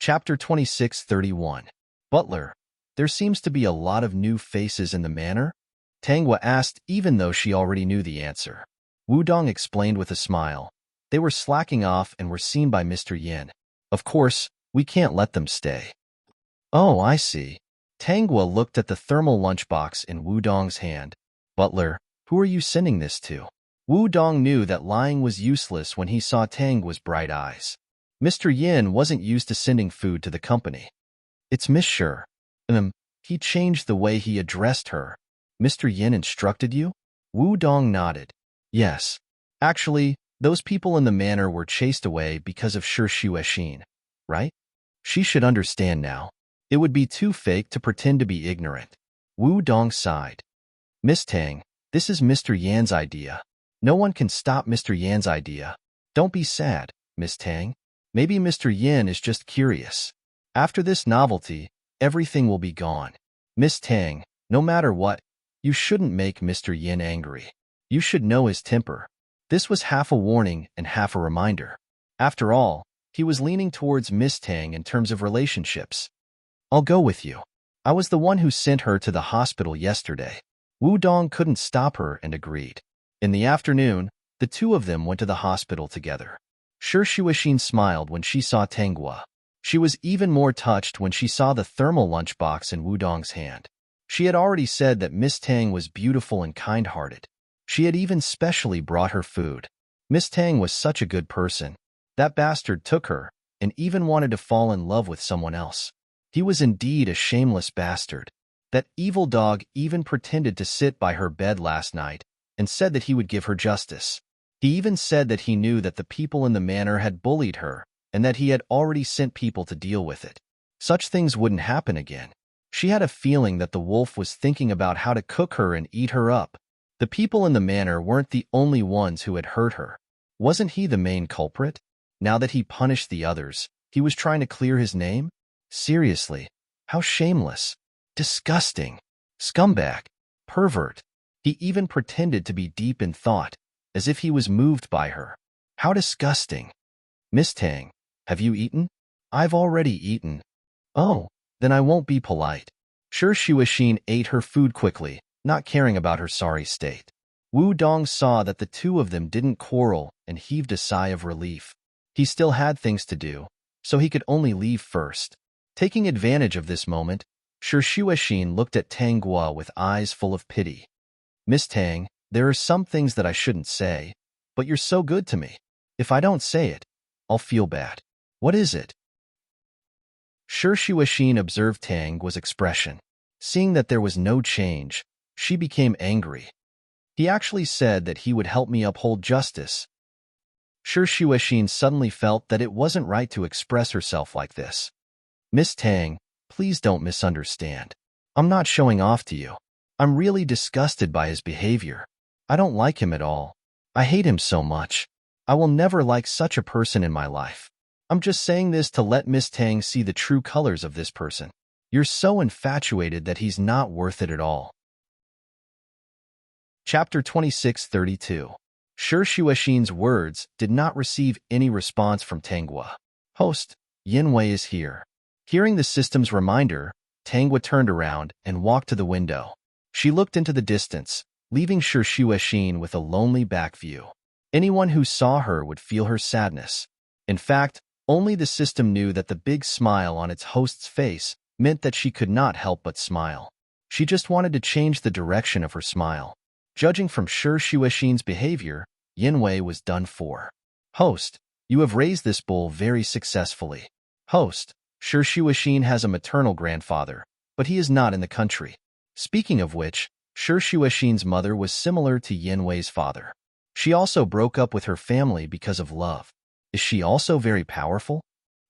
Chapter 26:31. Butler, there seems to be a lot of new faces in the manor? Tanghua asked, even though she already knew the answer. Wudong explained with a smile. They were slacking off and were seen by Mr. Yin. Of course, we can't let them stay. Oh, I see. Tanghua looked at the thermal lunchbox in Wudong's hand. Butler, who are you sending this to? Wudong knew that lying was useless when he saw Tanghua's bright eyes. Mr. Yin wasn't used to sending food to the company. It's Miss Shi. He changed the way he addressed her. Mr. Yin instructed you? Wudong nodded. Yes. Actually, those people in the manor were chased away because of Shi Xuexin, right? She should understand now. It would be too fake to pretend to be ignorant. Wudong sighed. Miss Tang, this is Mr. Yan's idea. No one can stop Mr. Yan's idea. Don't be sad, Miss Tang. Maybe Mr. Yin is just curious. After this novelty, everything will be gone. Miss Tang, no matter what, you shouldn't make Mr. Yin angry. You should know his temper. This was half a warning and half a reminder. After all, he was leaning towards Miss Tang in terms of relationships. I'll go with you. I was the one who sent her to the hospital yesterday. Wudong couldn't stop her and agreed. In the afternoon, the two of them went to the hospital together. Shi Xuexin smiled when she saw Tanghua. She was even more touched when she saw the thermal lunchbox in Wudong's hand. She had already said that Miss Tang was beautiful and kind-hearted. She had even specially brought her food. Miss Tang was such a good person. That bastard took her and even wanted to fall in love with someone else. He was indeed a shameless bastard. That evil dog even pretended to sit by her bed last night and said that he would give her justice. He even said that he knew that the people in the manor had bullied her and that he had already sent people to deal with it. Such things wouldn't happen again. She had a feeling that the wolf was thinking about how to cook her and eat her up. The people in the manor weren't the only ones who had hurt her. Wasn't he the main culprit? Now that he punished the others, he was trying to clear his name? Seriously, how shameless. Disgusting. Scumbag. Pervert. He even pretended to be deep in thought, as if he was moved by her. How disgusting. Miss Tang, have you eaten? I've already eaten. Oh, then I won't be polite. Shi Xuexin ate her food quickly, not caring about her sorry state. Wudong saw that the two of them didn't quarrel and heaved a sigh of relief. He still had things to do, so he could only leave first. Taking advantage of this moment, Shi Xuexin looked at Tanghua with eyes full of pity. Miss Tang, there are some things that I shouldn't say, but you're so good to me. If I don't say it, I'll feel bad. What is it? Shi Xuexin observed Tanghua's expression. Seeing that there was no change, she became angry. He actually said that he would help me uphold justice. Shi Xuexin suddenly felt that it wasn't right to express herself like this. Miss Tang, please don't misunderstand. I'm not showing off to you. I'm really disgusted by his behavior. I don't like him at all. I hate him so much. I will never like such a person in my life. I'm just saying this to let Miss Tang see the true colors of this person. You're so infatuated that he's not worth it at all. Chapter 26:32. Shi Xuexin's words did not receive any response from Tanghua. Host, Yinwei is here. Hearing the system's reminder, Tanghua turned around and walked to the window. She looked into the distance, leaving Shi Xuexin with a lonely back view. Anyone who saw her would feel her sadness. In fact, only the system knew that the big smile on its host's face meant that she could not help but smile. She just wanted to change the direction of her smile. Judging from Shi Xuexin's behavior, Yinwei was done for. Host, you have raised this bull very successfully. Host, Shi Xuexin has a maternal grandfather, but he is not in the country. Speaking of which, Shi Xuexin's mother was similar to Yinwei's father. She also broke up with her family because of love. Is she also very powerful?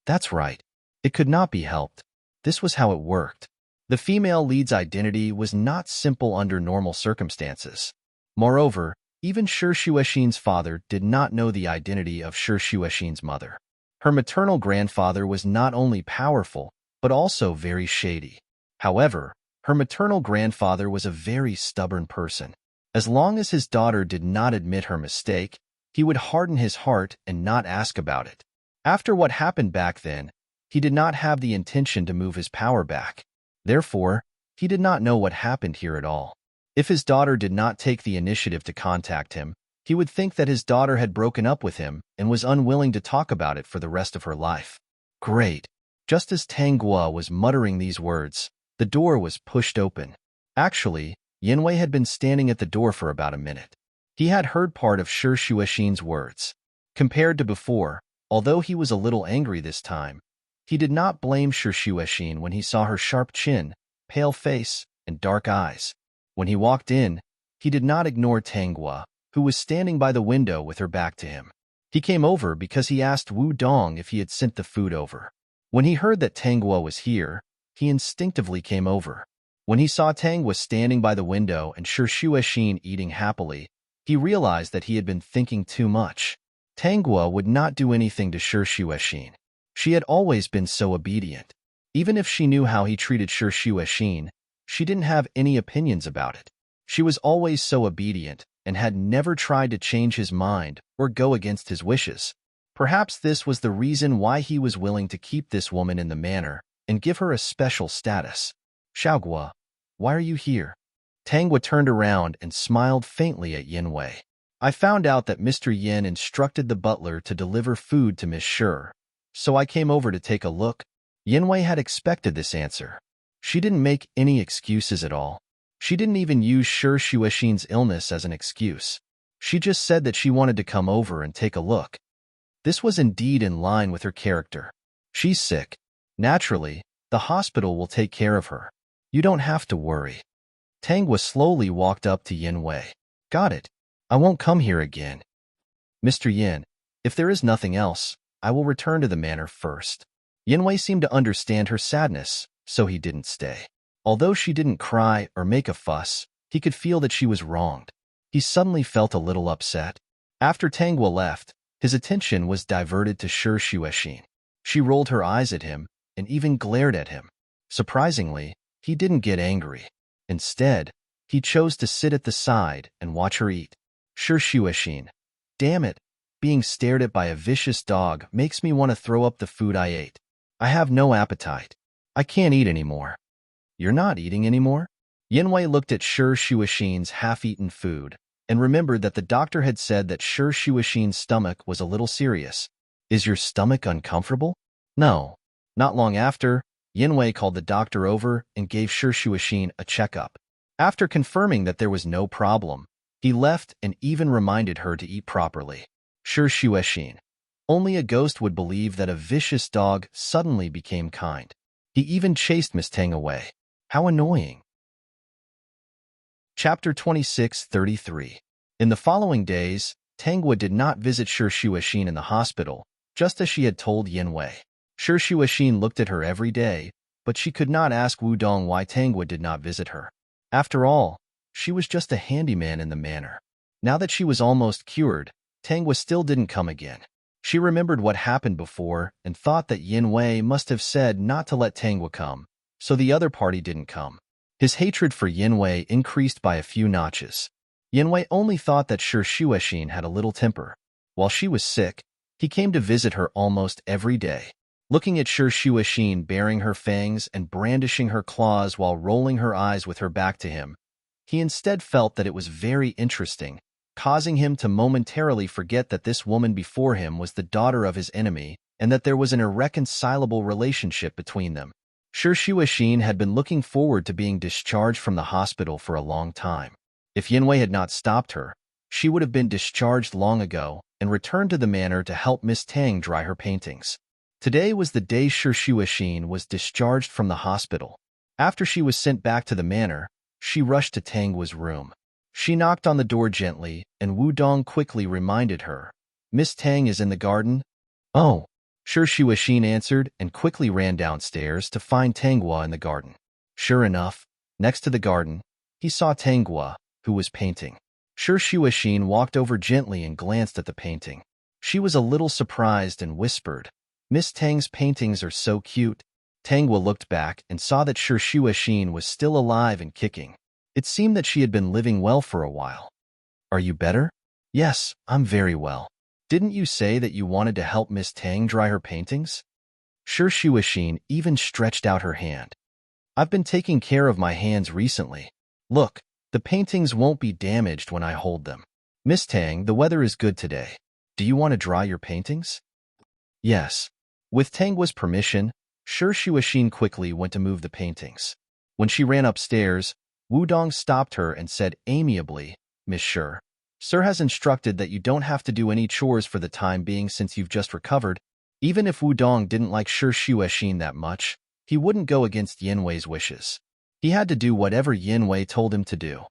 That's right. It could not be helped. This was how it worked. The female lead's identity was not simple under normal circumstances. Moreover, even Shi Xuexin's father did not know the identity of Shi Xuexin's mother. Her maternal grandfather was not only powerful, but also very shady. However, her maternal grandfather was a very stubborn person. As long as his daughter did not admit her mistake, he would harden his heart and not ask about it. After what happened back then, He did not have the intention to move his power back. Therefore, he did not know what happened here at all. If his daughter did not take the initiative to contact him, he would think that his daughter had broken up with him and was unwilling to talk about it for the rest of her life. Great. Just as Tang Guo was muttering these words, the door was pushed open. Actually, Yanwei had been standing at the door for about a minute. He had heard part of Shi Shuoxin's words. Compared to before, although he was a little angry this time, he did not blame Shi Shuoxin when he saw her sharp chin, pale face, and dark eyes. When he walked in, he did not ignore Tang Guo, who was standing by the window with her back to him. He came over because he asked Wu Dong if he had sent the food over. When he heard that Tang Guo was here, he instinctively came over. When he saw Tang was standing by the window and Shi Shuoxin eating happily, he realized that he had been thinking too much. Tang Guo would not do anything to Shi Shuoxin. She had always been so obedient. Even if she knew how he treated Shi Shuoxin, she didn't have any opinions about it. She was always so obedient and had never tried to change his mind or go against his wishes. Perhaps this was the reason why he was willing to keep this woman in the manor and give her a special status. Xiaoguo, why are you here? Tang Guo turned around and smiled faintly at Yanwei. I found out that Mr. Yin instructed the butler to deliver food to Miss Shi, so I came over to take a look. Yanwei had expected this answer. She didn't make any excuses at all. She didn't even use Shi Shuoxin's illness as an excuse. She just said that she wanted to come over and take a look. This was indeed in line with her character. She's sick. Naturally, the hospital will take care of her. You don't have to worry. Tang Guo slowly walked up to Yanwei. Got it. I won't come here again. Mr. Yin, if there is nothing else, I will return to the manor first. Yanwei seemed to understand her sadness, so he didn't stay. Although she didn't cry or make a fuss, he could feel that she was wronged. He suddenly felt a little upset. After Tang Guo left, his attention was diverted to Shi Shuoxin. She rolled her eyes at him and even glared at him. Surprisingly, he didn't get angry. Instead, he chose to sit at the side and watch her eat. Shi Shuoxin, damn it, being stared at by a vicious dog makes me want to throw up the food I ate. I have no appetite. I can't eat anymore. You're not eating anymore? Yanwei looked at Shi Shuoxin's half-eaten food and remembered that the doctor had said that Shi Shuoxin's stomach was a little serious. Is your stomach uncomfortable? No. Not long after, Yanwei called the doctor over and gave Shi Shuoxin a checkup. After confirming that there was no problem, he left and even reminded her to eat properly. Shi Shuoxin. Only a ghost would believe that a vicious dog suddenly became kind. He even chased Miss Tang away. How annoying. Chapter 26:33. In the following days, Tang Guo did not visit Shi Shuoxin in the hospital, just as she had told Yanwei. Shi Shuoxin looked at her every day, but she could not ask Wu Dong why Tang Guo did not visit her. After all, she was just a handyman in the manor. Now that she was almost cured, Tang Guo still didn't come again. She remembered what happened before and thought that Yanwei must have said not to let Tang Guo come, so the other party didn't come. His hatred for Yanwei increased by a few notches. Yanwei only thought that Shi Shuoxin had a little temper. While she was sick, he came to visit her almost every day. Looking at Shi Shuoxin baring her fangs and brandishing her claws while rolling her eyes with her back to him, he instead felt that it was very interesting, causing him to momentarily forget that this woman before him was the daughter of his enemy and that there was an irreconcilable relationship between them. Shi Shuoxin had been looking forward to being discharged from the hospital for a long time. If Yanwei had not stopped her, she would have been discharged long ago and returned to the manor to help Miss Tang dry her paintings. Today was the day Shi Shuoxin was discharged from the hospital. After she was sent back to the manor, she rushed to Tang Guo's room. She knocked on the door gently, and Wu Dong quickly reminded her, "Miss Tang is in the garden?" "Oh." Shi Shuoxin answered and quickly ran downstairs to find Tang Guo in the garden. Sure enough, next to the garden, he saw Tang Guo, who was painting. Shi Shuoxin walked over gently and glanced at the painting. She was a little surprised and whispered, "Miss Tang's paintings are so cute." Tang Guo looked back and saw that Shi Shuoxin was still alive and kicking. It seemed that she had been living well for a while. "Are you better?" "Yes, I'm very well." "Didn't you say that you wanted to help Miss Tang dry her paintings?" Shurshuashin even stretched out her hand. I've been taking care of my hands recently. Look, the paintings won't be damaged when I hold them. Miss Tang, the weather is good today. Do you want to dry your paintings? Yes. With Tangwa's permission, Shurshuashin quickly went to move the paintings. When she ran upstairs, Wudong stopped her and said amiably, Miss Sher, Sir has instructed that you don't have to do any chores for the time being since you've just recovered. Even if Wudong didn't like Shurshuashin that much, he wouldn't go against Yinwei's wishes. He had to do whatever Yinwei told him to do.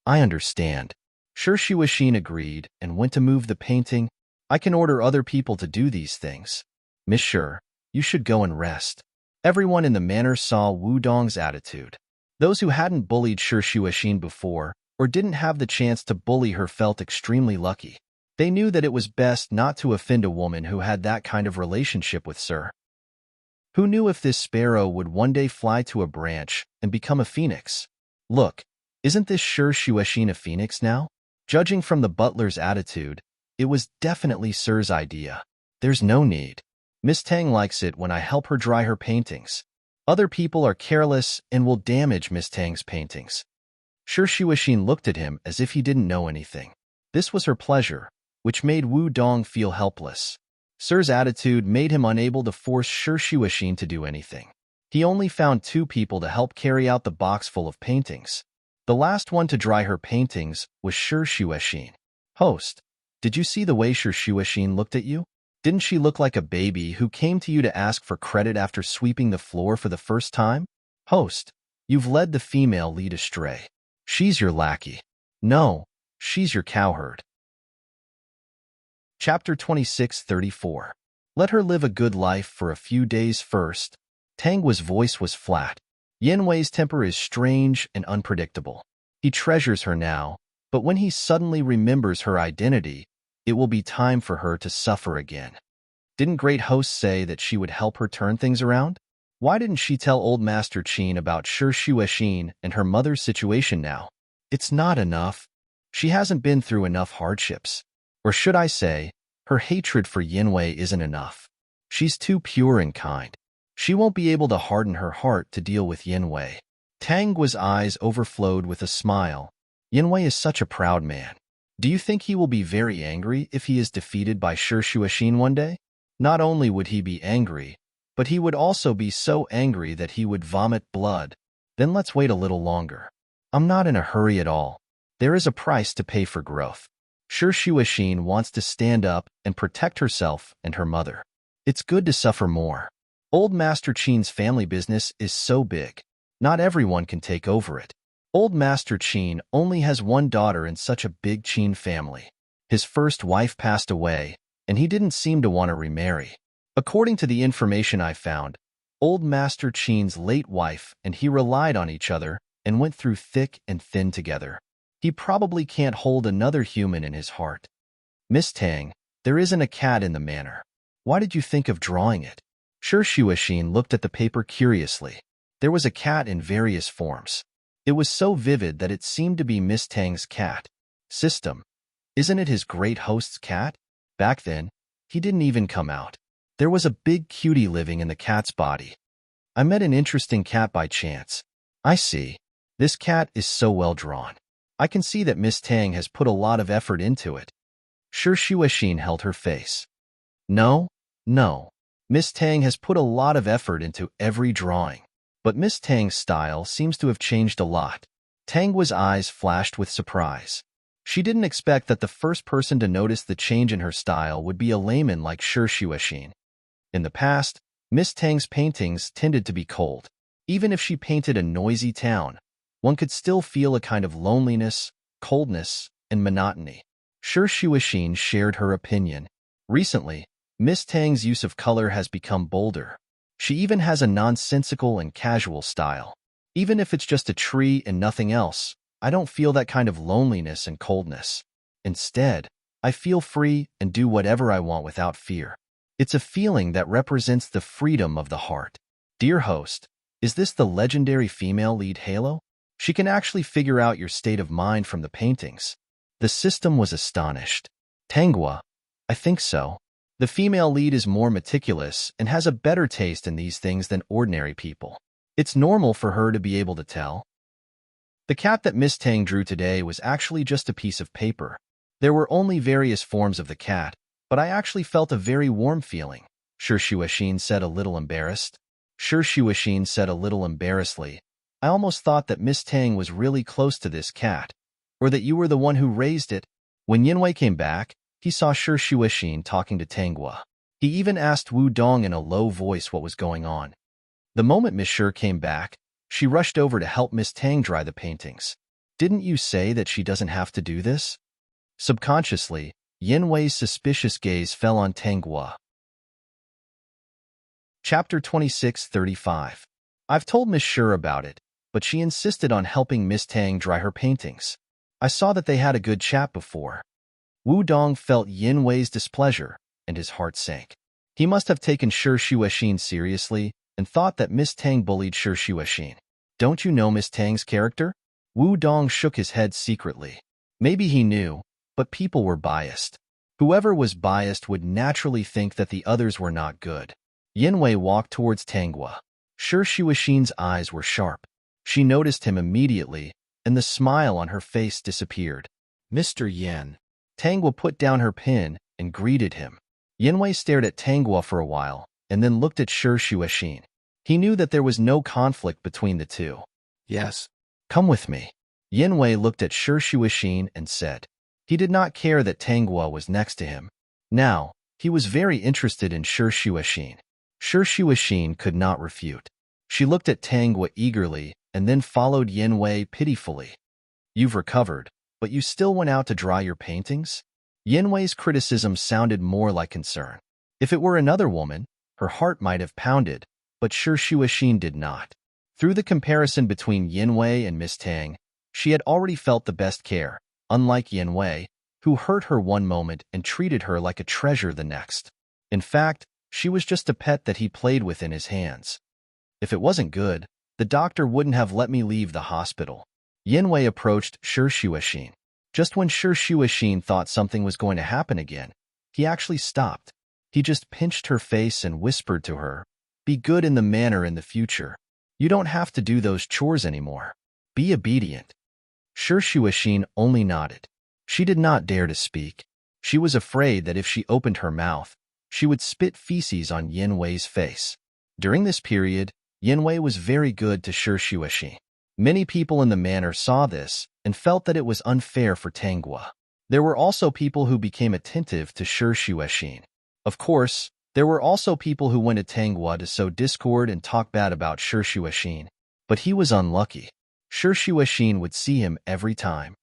I understand. Shurshuashin agreed and went to move the painting. I can order other people to do these things. Miss Sher, you should go and rest. Everyone in the manor saw Wudong's attitude. Those who hadn't bullied Shurshuashin before or didn't have the chance to bully her felt extremely lucky. They knew that it was best not to offend a woman who had that kind of relationship with Sir. Who knew if this sparrow would one day fly to a branch and become a phoenix? Look, isn't this Shurshuashin a phoenix now? Judging from the butler's attitude, it was definitely Sir's idea. There's no need. Miss Tang likes it when I help her dry her paintings. Other people are careless and will damage Miss Tang's paintings. Shurshuashin looked at him as if he didn't know anything. This was her pleasure, which made Wudong feel helpless. Sir's attitude made him unable to force Shurshuashin to do anything. He only found 2 people to help carry out the box full of paintings. The last one to dry her paintings was Shurshuashin. Host, did you see the way Shurshuashin looked at you? Didn't she look like a baby who came to you to ask for credit after sweeping the floor for the first time? Host, you've led the female lead astray. She's your lackey. No, she's your cowherd. Chapter 26:34. Let her live a good life for a few days first. Tangwa's voice was flat. Yinwei's temper is strange and unpredictable. He treasures her now, but when he suddenly remembers her identity, it will be time for her to suffer again. Didn't Great Host say that she would help her turn things around? Why didn't she tell Old Master Qin about Shurshuashin and her mother's situation now? It's not enough. She hasn't been through enough hardships. Or should I say, her hatred for Yinwei isn't enough. She's too pure and kind. She won't be able to harden her heart to deal with Yinwei. Tangwa's eyes overflowed with a smile. Yinwei is such a proud man. Do you think he will be very angry if he is defeated by Shurshuashin one day? Not only would he be angry, but he would also be so angry that he would vomit blood. Then let's wait a little longer. I'm not in a hurry at all. There is a price to pay for growth. Shurshuashin wants to stand up and protect herself and her mother. It's good to suffer more. Old Master Qin's family business is so big. Not everyone can take over it. Old Master Qin only has one daughter in such a big Qin family. His first wife passed away, and he didn't seem to want to remarry. According to the information I found, Old Master Qin's late wife and he relied on each other and went through thick and thin together. He probably can't hold another human in his heart. Miss Tang, there isn't a cat in the manor. Why did you think of drawing it? Shurshuashin looked at the paper curiously. There was a cat in various forms. It was so vivid that it seemed to be Miss Tang's cat. System. Isn't it his great host's cat? Back then, he didn't even come out. There was a big cutie living in the cat's body. I met an interesting cat by chance. I see. This cat is so well drawn. I can see that Miss Tang has put a lot of effort into it. Shurshuashin held her face. No. Miss Tang has put a lot of effort into every drawing. But Miss Tang's style seems to have changed a lot. Tangwa's eyes flashed with surprise. She didn't expect that the first person to notice the change in her style would be a layman like Shurshuashin. In the past, Miss Tang's paintings tended to be cold. Even if she painted a noisy town, one could still feel a kind of loneliness, coldness, and monotony. Shurshuashin shared her opinion. Recently, Miss Tang's use of color has become bolder. She even has a nonsensical and casual style. Even if it's just a tree and nothing else, I don't feel that kind of loneliness and coldness. Instead, I feel free and do whatever I want without fear. It's a feeling that represents the freedom of the heart. Dear host, is this the legendary female lead Halo? She can actually figure out your state of mind from the paintings. The system was astonished. Tangwa, I think so. The female lead is more meticulous and has a better taste in these things than ordinary people. It's normal for her to be able to tell. The cat that Miss Tang drew today was actually just a piece of paper. There were only various forms of the cat, but I actually felt a very warm feeling, Shi Xuexin said, a little embarrassed. Shi Xuexin said a little embarrassedly, I almost thought that Miss Tang was really close to this cat, or that you were the one who raised it. When Yinwei came back, he saw Shi Xuexin talking to Tanghua. He even asked Wu Dong in a low voice what was going on. The moment Miss Shi came back, she rushed over to help Miss Tang dry the paintings. Didn't you say that she doesn't have to do this? Subconsciously, Yinwei's suspicious gaze fell on Tanghua. Chapter 26:35. I've told Miss Shi about it, but she insisted on helping Miss Tang dry her paintings. I saw that they had a good chat before. Wu Dong felt Yinwei's displeasure, and his heart sank. He must have taken Shi Xuexin seriously and thought that Miss Tang bullied Shi Xuexin. Don't you know Miss Tang's character? Wu Dong shook his head secretly. Maybe he knew, but people were biased. Whoever was biased would naturally think that the others were not good. Yinwei walked towards Tanghua. Shi Xuexin's eyes were sharp. She noticed him immediately, and the smile on her face disappeared. Mr. Yan. Tanghua put down her pen and greeted him. Yinwei stared at Tanghua for a while, and then looked at Shi Xuexin. He knew that there was no conflict between the two. Yes. Come with me. Yinwei looked at Shi Xuexin and said. He did not care that Tanghua was next to him. Now, he was very interested in Shi Xuexin. Shi Xuexin could not refute. She looked at Tanghua eagerly and then followed Yinwei pitifully. You've recovered, but you still went out to dry your paintings? Yinwei's criticism sounded more like concern. If it were another woman, her heart might have pounded, but Shi Xuexin did not. Through the comparison between Yinwei and Miss Tang, she had already felt the best care, unlike Yinwei, who hurt her one moment and treated her like a treasure the next. In fact, she was just a pet that he played with in his hands. If it wasn't good, the doctor wouldn't have let me leave the hospital. Yinwei approached Shi Xuexin. Just when Shi Xuexin thought something was going to happen again, he actually stopped. He just pinched her face and whispered to her, Be good in the manner in the future. You don't have to do those chores anymore. Be obedient. Shi Xuexin only nodded. She did not dare to speak. She was afraid that if she opened her mouth, she would spit feces on Yinwei's face. During this period, Yinwei was very good to Shi Xuexin. Many people in the manor saw this and felt that it was unfair for Tanghua. There were also people who became attentive to Shi Xuexin. Of course, there were also people who went to Tanghua to sow discord and talk bad about Shi Xuexin, but he was unlucky. Shi Xuexin would see him every time.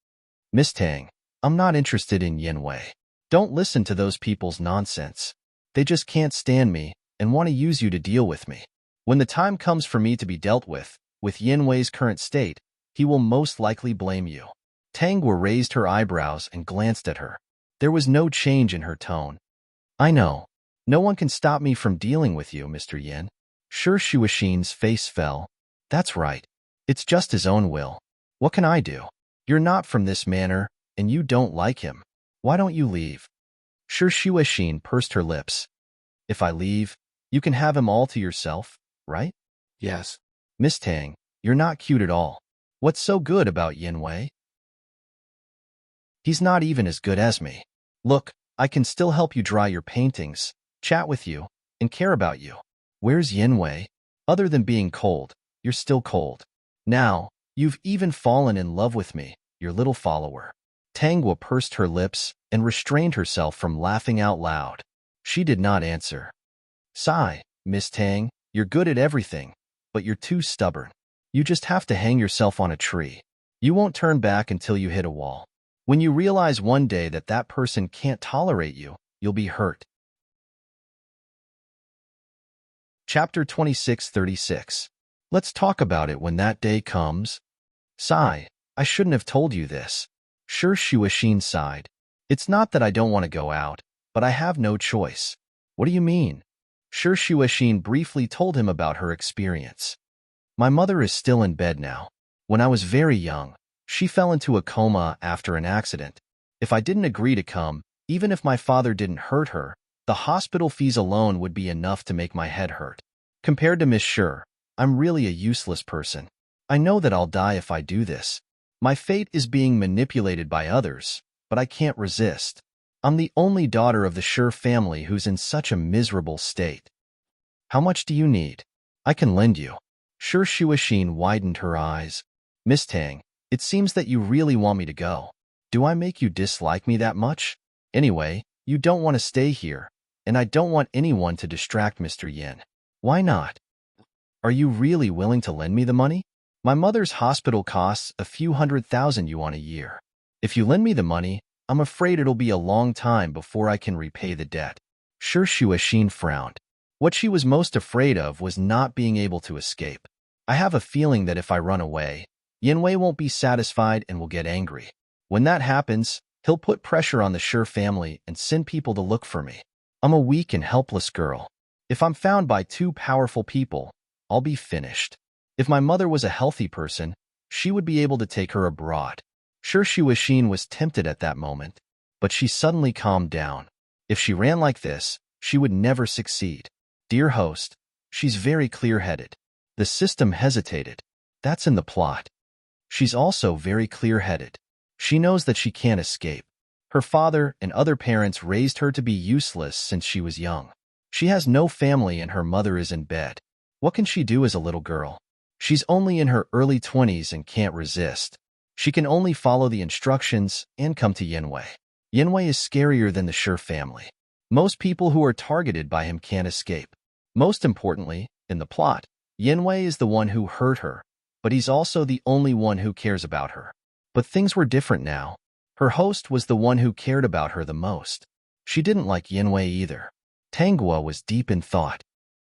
Miss Tang, I'm not interested in Yinwei. Don't listen to those people's nonsense. They just can't stand me and want to use you to deal with me. When the time comes for me to be dealt with Yinwei's current state, he will most likely blame you. Tanghua raised her eyebrows and glanced at her. There was no change in her tone. I know. No one can stop me from dealing with you, Mr. Yin. Shi Xuexin's face fell. That's right. It's just his own will. What can I do? You're not from this manor, and you don't like him. Why don't you leave? Shi Xuexin pursed her lips. If I leave, you can have him all to yourself, right? Yes. Miss Tang, you're not cute at all. What's so good about Yinwei? He's not even as good as me. Look, I can still help you dry your paintings, chat with you, and care about you. Where's Yinwei? Other than being cold, you're still cold. Now, you've even fallen in love with me, your little follower. Tanghua pursed her lips and restrained herself from laughing out loud. She did not answer. Sigh, Miss Tang, you're good at everything, but you're too stubborn. You just have to hang yourself on a tree. You won't turn back until you hit a wall. When you realize one day that that person can't tolerate you, you'll be hurt. Chapter 26:36. Let's talk about it when that day comes. Sigh, I shouldn't have told you this. Shi Xuexin sighed. It's not that I don't want to go out, but I have no choice. What do you mean? Shi Xuexin briefly told him about her experience. My mother is still in bed now. When I was very young, she fell into a coma after an accident. If I didn't agree to come, even if my father didn't hurt her, The hospital fees alone would be enough to make my head hurt. Compared to Miss Sure, I'm really a useless person. I know that I'll die if I do this. My fate is being manipulated by others, but I can't resist. I'm the only daughter of the Sure family who's in such a miserable state. How much do you need? I can lend you. Sure Shuashin widened her eyes. Miss Tang, it seems that you really want me to go. Do I make you dislike me that much? Anyway, you don't want to stay here, and I don't want anyone to distract Mr. Yin. Why not? Are you really willing to lend me the money? My mother's hospital costs a few $100,000 a year. If you lend me the money, I'm afraid it'll be a long time before I can repay the debt. Sure Shuashin frowned. What she was most afraid of was not being able to escape. I have a feeling that if I run away, Yinwei won't be satisfied and will get angry. When that happens, he'll put pressure on the Sure family and send people to look for me. I'm a weak and helpless girl. If I'm found by two powerful people, I'll be finished. If my mother was a healthy person, she would be able to take her abroad. Sure Shuashin was tempted at that moment, but she suddenly calmed down. If she ran like this, she would never succeed. Dear host, she's very clear-headed. The system hesitated. That's in the plot. She's also very clear-headed. She knows that she can't escape. Her father and other parents raised her to be useless since she was young. She has no family and her mother is in bed. What can she do as a little girl? She's only in her early 20s and can't resist. She can only follow the instructions and come to Yinwei. Yinwei is scarier than the Sure family. Most people who are targeted by him can't escape. Most importantly, in the plot, Yinwei is the one who hurt her, but he's also the only one who cares about her. But things were different now. Her host was the one who cared about her the most. She didn't like Yinwei either. Tanghua was deep in thought.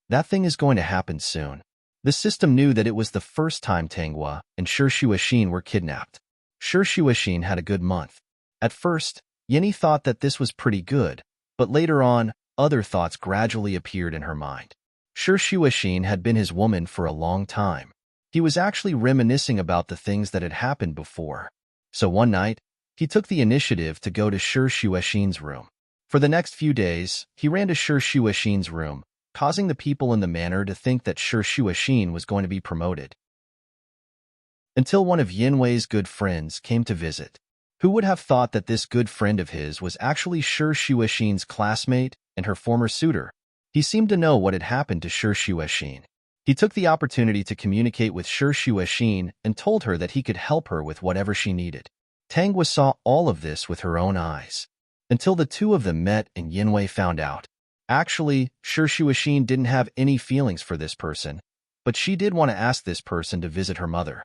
That thing is going to happen soon. The system knew that it was the first time Tanghua and Sure Shuashin were kidnapped. Sure Shuashin had a good month. At first, Yinny thought that this was pretty good, but later on, other thoughts gradually appeared in her mind. Sure Shuashin had been his woman for a long time. He was actually reminiscing about the things that had happened before. So one night, he took the initiative to go to Sure Shuashin's room. For the next few days, he ran to Sure Shuashin's room, causing the people in the manor to think that Sure Shuashin was going to be promoted. Until one of Yinwei's good friends came to visit. Who would have thought that this good friend of his was actually Sure Shuashin's classmate and her former suitor? He seemed to know what had happened to Sure Shuashin. He took the opportunity to communicate with Sure Shuashin and told her that he could help her with whatever she needed. Tanghua saw all of this with her own eyes. Until the two of them met and Yinwei found out. Actually, Sure Shuashin didn't have any feelings for this person, but she did want to ask this person to visit her mother.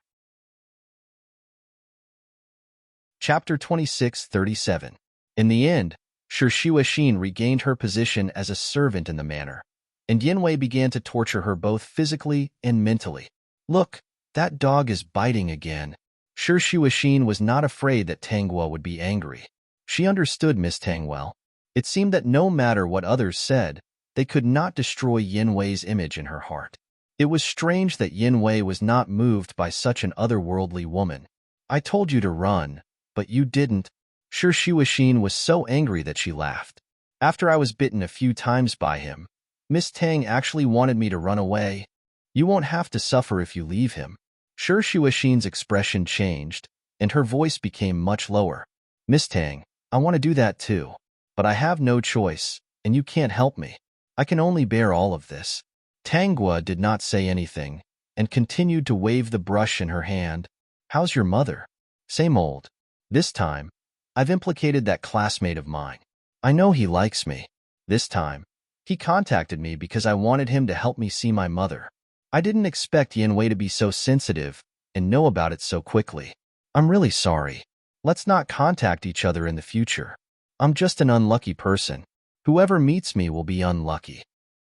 Chapter 26:37. In the end, Sure Shuashin regained her position as a servant in the manor, and Yinwei began to torture her both physically and mentally. Look, that dog is biting again. Sure Shuashin was not afraid that Tanghua would be angry. She understood Miss Tang well. It seemed that no matter what others said, they could not destroy Yinwei's image in her heart. It was strange that Yinwei was not moved by such an otherworldly woman. I told you to run, but you didn't. Sure Shuashin was so angry that she laughed. After I was bitten a few times by him, Miss Tang actually wanted me to run away. You won't have to suffer if you leave him. Sure Shuashin's expression changed, and her voice became much lower. Miss Tang, I want to do that too, but I have no choice, and you can't help me. I can only bear all of this. Tanghua did not say anything, and continued to wave the brush in her hand. How's your mother? Same old. This time, I've implicated that classmate of mine. I know he likes me. This time, he contacted me because I wanted him to help me see my mother. I didn't expect Yinwei to be so sensitive and know about it so quickly. I'm really sorry. Let's not contact each other in the future. I'm just an unlucky person. Whoever meets me will be unlucky.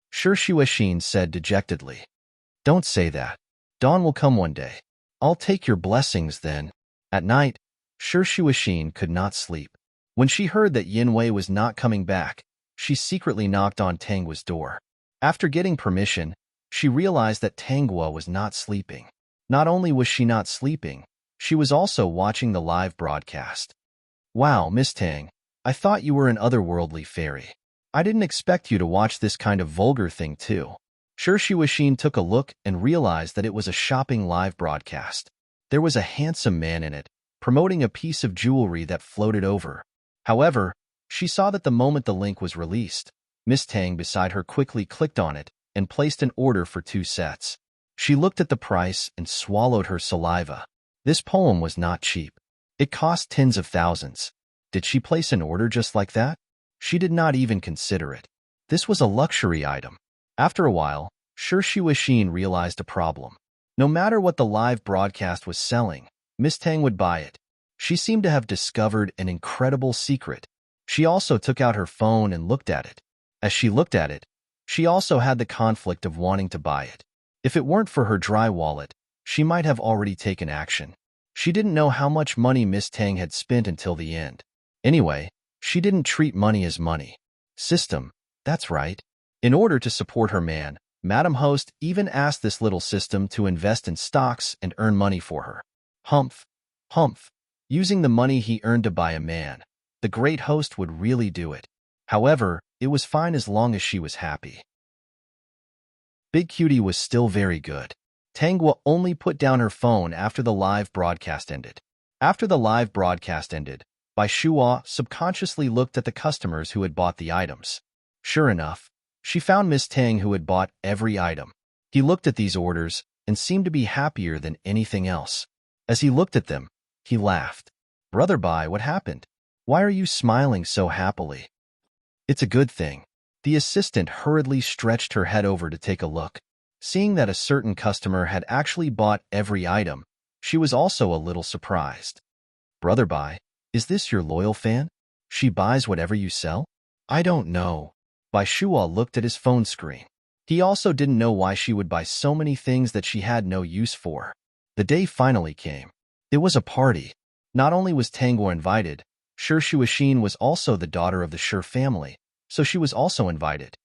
Sure Shuashin said dejectedly. Don't say that. Dawn will come one day. I'll take your blessings then. At night, Sure Shuashin could not sleep. When she heard that Yinwei was not coming back, she secretly knocked on Tanghua's door. After getting permission, she realized that Tanghua was not sleeping. Not only was she not sleeping, she was also watching the live broadcast. Wow, Miss Tang, I thought you were an otherworldly fairy. I didn't expect you to watch this kind of vulgar thing too. Shirshiwashin took a look and realized that it was a shopping live broadcast. There was a handsome man in it, promoting a piece of jewelry that floated over. However, she saw that the moment the link was released, Miss Tang beside her quickly clicked on it and placed an order for 2 sets. She looked at the price and swallowed her saliva. This poem was not cheap. It cost tens of thousands. Did she place an order just like that? She did not even consider it. This was a luxury item. After a while, Shirshiwashin realized a problem. No matter what the live broadcast was selling, Miss Tang would buy it. She seemed to have discovered an incredible secret. She also took out her phone and looked at it. As she looked at it, she also had the conflict of wanting to buy it. If it weren't for her dry wallet, she might have already taken action. She didn't know how much money Miss Tang had spent until the end. Anyway, she didn't treat money as money. System, that's right. In order to support her man, Madam Host even asked this little system to invest in stocks and earn money for her. Humph, humph. Using the money he earned to buy a man, the great host would really do it. However, it was fine as long as she was happy. Big Cutie was still very good. Tangwa only put down her phone after the live broadcast ended. After the live broadcast ended, Bai Shuo subconsciously looked at the customers who had bought the items. Sure enough, she found Miss Tang who had bought every item. He looked at these orders and seemed to be happier than anything else. As he looked at them, he laughed. Brother Bai, what happened? Why are you smiling so happily? It's a good thing. The assistant hurriedly stretched her head over to take a look. Seeing that a certain customer had actually bought every item, she was also a little surprised. Brother Bai, is this your loyal fan? She buys whatever you sell? I don't know. Bai Shuo looked at his phone screen. He also didn't know why she would buy so many things that she had no use for. The day finally came. It was a party. Not only was Tangwa invited, Shirshiwashin was also the daughter of the Shir family, so she was also invited.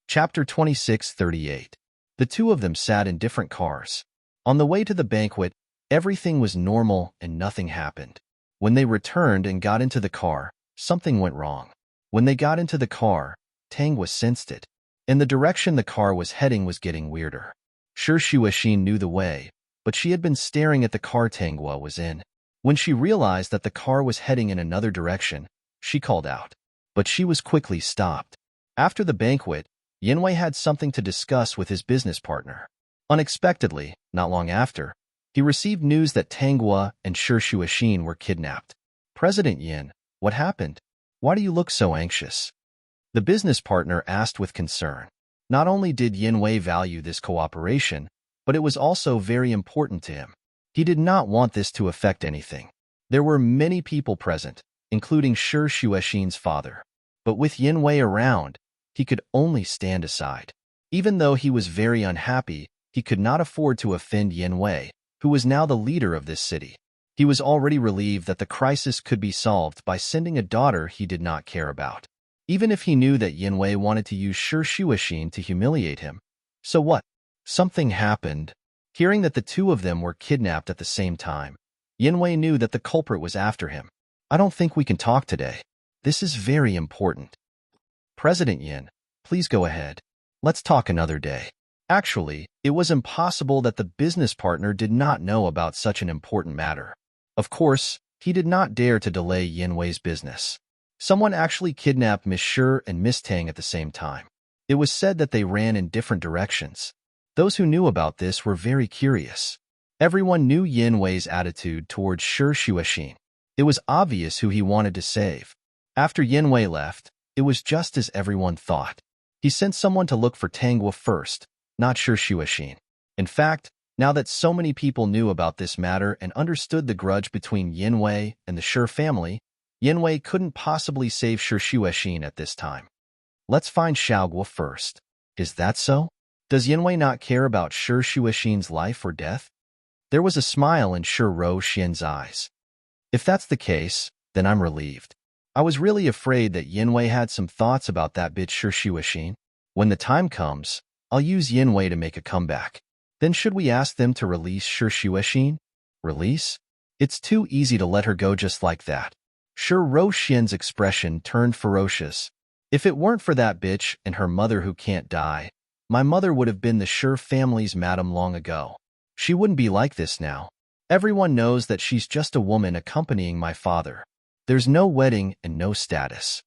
Chapter 26:38. The two of them sat in different cars. On the way to the banquet, everything was normal and nothing happened. When they returned and got into the car, something went wrong. When they got into the car, Tangwa sensed it. And the direction the car was heading was getting weirder. Shirshiwashin knew the way, but she had been staring at the car Tangwa was in. When she realized that the car was heading in another direction, she called out. But she was quickly stopped. After the banquet, Yinwei had something to discuss with his business partner. Unexpectedly, not long after, he received news that Tangwa and Shirshiwashin were kidnapped. President Yin, what happened? Why do you look so anxious? The business partner asked with concern. Not only did Yinwei value this cooperation, but it was also very important to him. He did not want this to affect anything. There were many people present, including Shirshiwashin's father. But with Yinwei around, he could only stand aside. Even though he was very unhappy, he could not afford to offend Yinwei, who was now the leader of this city. He was already relieved that the crisis could be solved by sending a daughter he did not care about. Even if he knew that Yinwei wanted to use Shirshiwashin to humiliate him. So what? Something happened. Hearing that the two of them were kidnapped at the same time, Yinwei knew that the culprit was after him. I don't think we can talk today. This is very important. President Yin, please go ahead. Let's talk another day. Actually, it was impossible that the business partner did not know about such an important matter. Of course, he did not dare to delay Yinwei's business. Someone actually kidnapped Miss Shi and Miss Tang at the same time. It was said that they ran in different directions. Those who knew about this were very curious. Everyone knew Yinwei's attitude towards Shirshiwashin. It was obvious who he wanted to save. After Yinwei left, it was just as everyone thought. He sent someone to look for Tangwa first, not Shirshiwashin. In fact, now that so many people knew about this matter and understood the grudge between Yinwei and the Shi family, Yinwei couldn't possibly save Shirshiwashin at this time. Let's find Xiaogua first. Is that so? Does Yinwei not care about Shirshiwashin's life or death? There was a smile in Shi Xian's eyes. If that's the case, then I'm relieved. I was really afraid that Yinwei had some thoughts about that bitch Shirshiwashin. When the time comes, I'll use Yinwei to make a comeback. Then should we ask them to release Shirshiwashin? Release? It's too easy to let her go just like that. Sure, Xian's expression turned ferocious. If it weren't for that bitch and her mother who can't die, my mother would have been the Sure family's madam long ago. She wouldn't be like this now. Everyone knows that she's just a woman accompanying my father. There's no wedding and no status.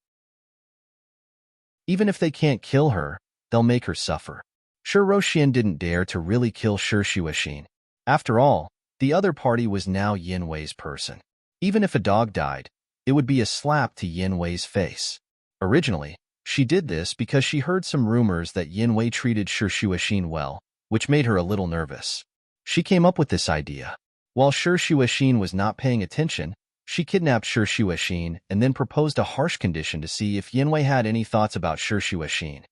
Even if they can't kill her, they'll make her suffer. Sure, Xian didn't dare to really kill Sure Xuexin. After all, the other party was now Yin Wei's person. Even if a dog died, it would be a slap to Yin Wei's face. Originally, she did this because she heard some rumors that Yin Wei treated Sure Xuexin well, which made her a little nervous. She came up with this idea. While Sure Xuexin was not paying attention, she kidnapped Sure Xuexin and then proposed a harsh condition to see if Yin Wei had any thoughts about Sure Xuexin.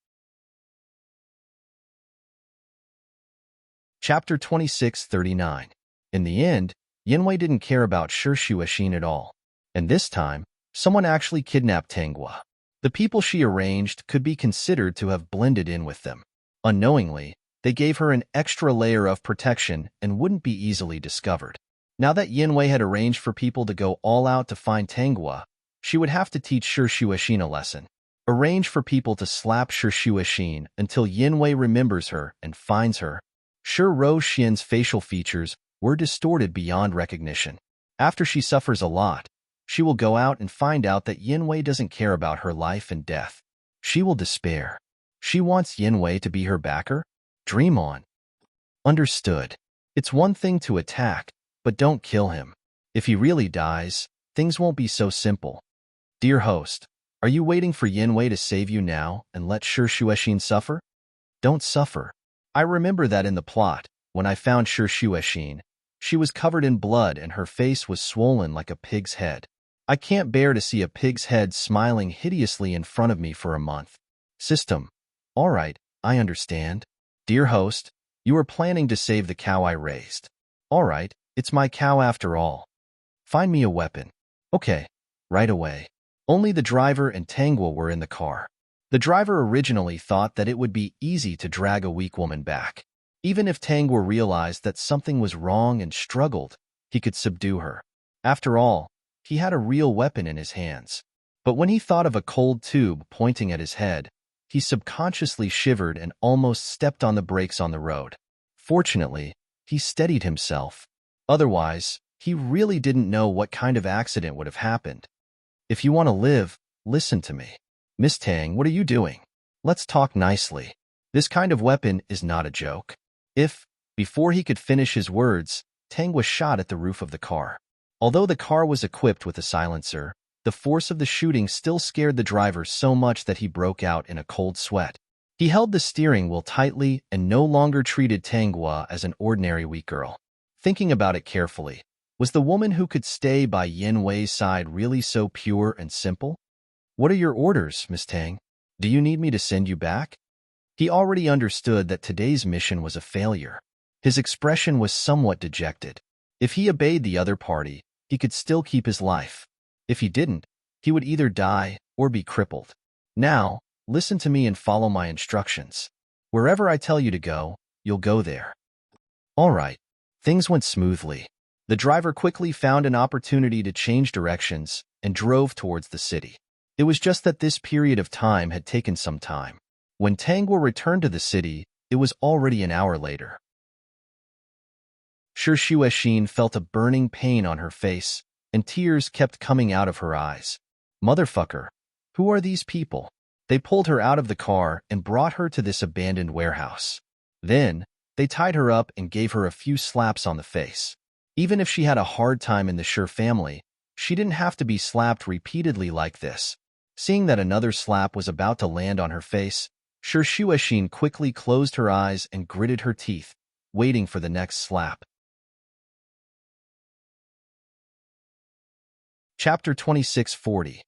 Chapter 2639. In the end, Yin Wei didn't care about Sure Xuexin at all. And this time, someone actually kidnapped Tanghua. The people she arranged could be considered to have blended in with them. Unknowingly, they gave her an extra layer of protection and wouldn't be easily discovered. Now that Yin Wei had arranged for people to go all out to find Tanghua, she would have to teach Sure Xuexin a lesson. Arrange for people to slap Sure Xuexin until Yin Wei remembers her and finds her. Sure Xian's facial features were distorted beyond recognition. After she suffers a lot, she will go out and find out that Yin Wei doesn't care about her life and death. She will despair. She wants Yin Wei to be her backer? Dream on. Understood. It's one thing to attack, but don't kill him. If he really dies, things won't be so simple. Dear host, are you waiting for Yin Wei to save you now and let Sure Xuexin suffer? Don't suffer. I remember that in the plot, when I found Sure Xuexin, she was covered in blood and her face was swollen like a pig's head. I can't bear to see a pig's head smiling hideously in front of me for a month. System. All right, I understand. Dear host, you are planning to save the cow I raised. All right, it's my cow after all. Find me a weapon. Okay, right away. Only the driver and Tanghua were in the car. The driver originally thought that it would be easy to drag a weak woman back. Even if Tanghua realized that something was wrong and struggled, he could subdue her. After all, he had a real weapon in his hands. But when he thought of a cold tube pointing at his head, he subconsciously shivered and almost stepped on the brakes on the road. Fortunately, he steadied himself. Otherwise, he really didn't know what kind of accident would have happened. If you want to live, listen to me. Miss Tang, what are you doing? Let's talk nicely. This kind of weapon is not a joke. Before he could finish his words, Tang was shot at the roof of the car. Although the car was equipped with a silencer, the force of the shooting still scared the driver so much that he broke out in a cold sweat. He held the steering wheel tightly and no longer treated Tanghua as an ordinary weak girl. Thinking about it carefully, was the woman who could stay by Yin Wei's side really so pure and simple? What are your orders, Miss Tang? Do you need me to send you back? He already understood that today's mission was a failure. His expression was somewhat dejected. If he obeyed the other party, he could still keep his life. If he didn't, he would either die or be crippled. Now, listen to me and follow my instructions. Wherever I tell you to go, you'll go there. All right. Things went smoothly. The driver quickly found an opportunity to change directions and drove towards the city. It was just that this period of time had taken some time. When Tanghua returned to the city, it was already an hour later. Sure Xuexin felt a burning pain on her face, and tears kept coming out of her eyes. Motherfucker, who are these people? They pulled her out of the car and brought her to this abandoned warehouse. Then, they tied her up and gave her a few slaps on the face. Even if she had a hard time in the Sure family, she didn't have to be slapped repeatedly like this. Seeing that another slap was about to land on her face, Sure Xuexin quickly closed her eyes and gritted her teeth, waiting for the next slap. Chapter 2640.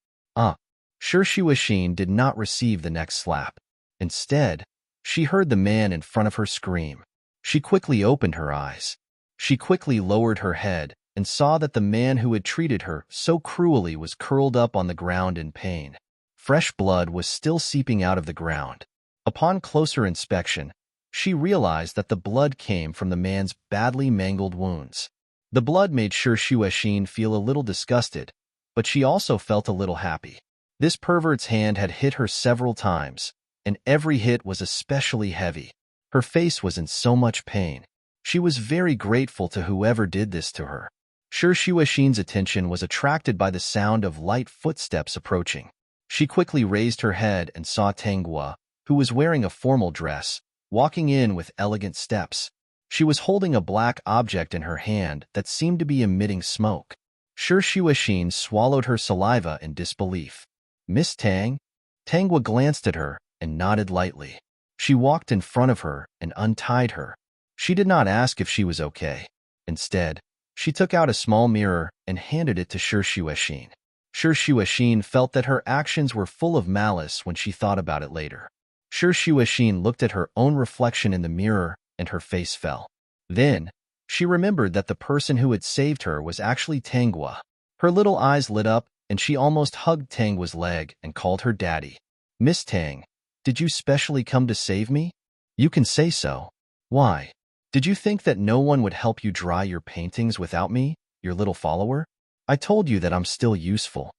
Sure Xuexin did not receive the next slap. Instead, she heard the man in front of her scream. She quickly opened her eyes. She quickly lowered her head and saw that the man who had treated her so cruelly was curled up on the ground in pain. Fresh blood was still seeping out of the ground. Upon closer inspection, she realized that the blood came from the man's badly mangled wounds. The blood made Sure Xuexin feel a little disgusted, but she also felt a little happy. This pervert's hand had hit her several times, and every hit was especially heavy. Her face was in so much pain. She was very grateful to whoever did this to her. Shuxuexin's attention was attracted by the sound of light footsteps approaching. She quickly raised her head and saw Tanghua, who was wearing a formal dress, walking in with elegant steps. She was holding a black object in her hand that seemed to be emitting smoke. Shuxuexin swallowed her saliva in disbelief. "Miss Tang?" Tanghua glanced at her and nodded lightly. She walked in front of her and untied her. She did not ask if she was okay. Instead, she took out a small mirror and handed it to Shuxuexin. Shuxuexin felt that her actions were full of malice when she thought about it later. Shuxuexin looked at her own reflection in the mirror and her face fell. Then, she remembered that the person who had saved her was actually Tanghua. Her little eyes lit up and she almost hugged Tanghua's leg and called her daddy. "Miss Tang, did you specially come to save me?" "You can say so. Why? Did you think that no one would help you dry your paintings without me, your little follower? I told you that I'm still useful.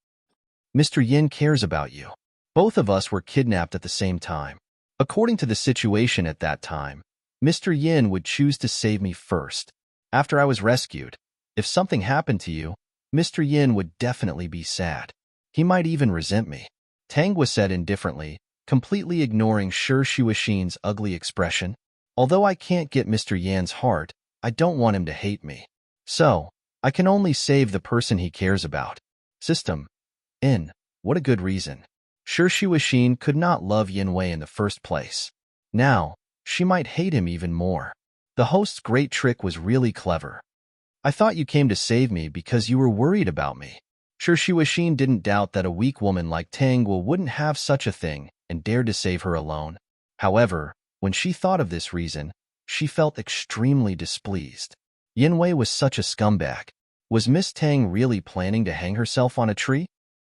Mr. Yin cares about you. Both of us were kidnapped at the same time. According to the situation at that time, Mr. Yin would choose to save me first. After I was rescued, if something happened to you, Mr. Yin would definitely be sad. He might even resent me." Tanghua said indifferently, completely ignoring Shuxuexin's ugly expression. "Although I can't get Mr. Yan's heart, I don't want him to hate me. So, I can only save the person he cares about." System. What a good reason. Shuxuexin could not love Yanwei in the first place. Now, she might hate him even more. The host's great trick was really clever. "I thought you came to save me because you were worried about me." Shuxuexin didn't doubt that a weak woman like Tanghua wouldn't have such a thing and dared to save her alone. However, when she thought of this reason, she felt extremely displeased. Yanwei was such a scumbag. Was Miss Tang really planning to hang herself on a tree?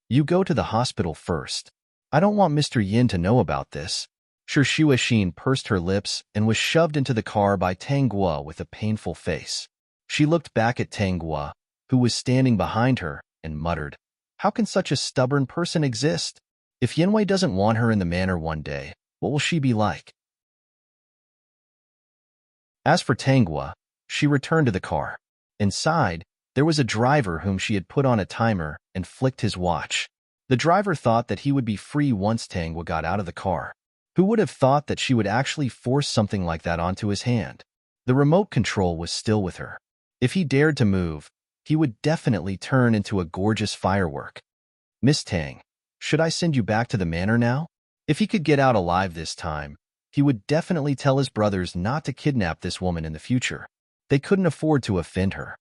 "You go to the hospital first. I don't want Mr. Yin to know about this." Shuxuexin pursed her lips and was shoved into the car by Tanghua with a painful face. She looked back at Tanghua, who was standing behind her, and muttered, "How can such a stubborn person exist? If Yanwei doesn't want her in the manor one day, what will she be like?" As for Tanghua, she returned to the car. Inside, there was a driver whom she had put on a timer and flicked his watch. The driver thought that he would be free once Tanghua got out of the car. Who would have thought that she would actually force something like that onto his hand? The remote control was still with her. If he dared to move, he would definitely turn into a gorgeous firework. "Miss Tang, should I send you back to the manor now?" If he could get out alive this time, he would definitely tell his brothers not to kidnap this woman in the future. They couldn't afford to offend her.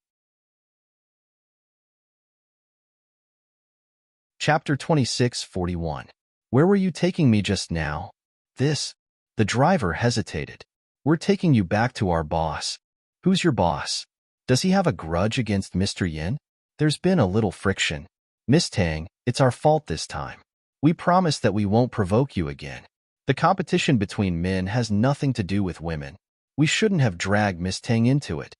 Chapter 26:41. "Where were you taking me just now?" The driver hesitated. "We're taking you back to our boss." "Who's your boss? Does he have a grudge against Mr. Yin?" "There's been a little friction. Miss Tang, it's our fault this time. We promise that we won't provoke you again. The competition between men has nothing to do with women. We shouldn't have dragged Miss Tang into it."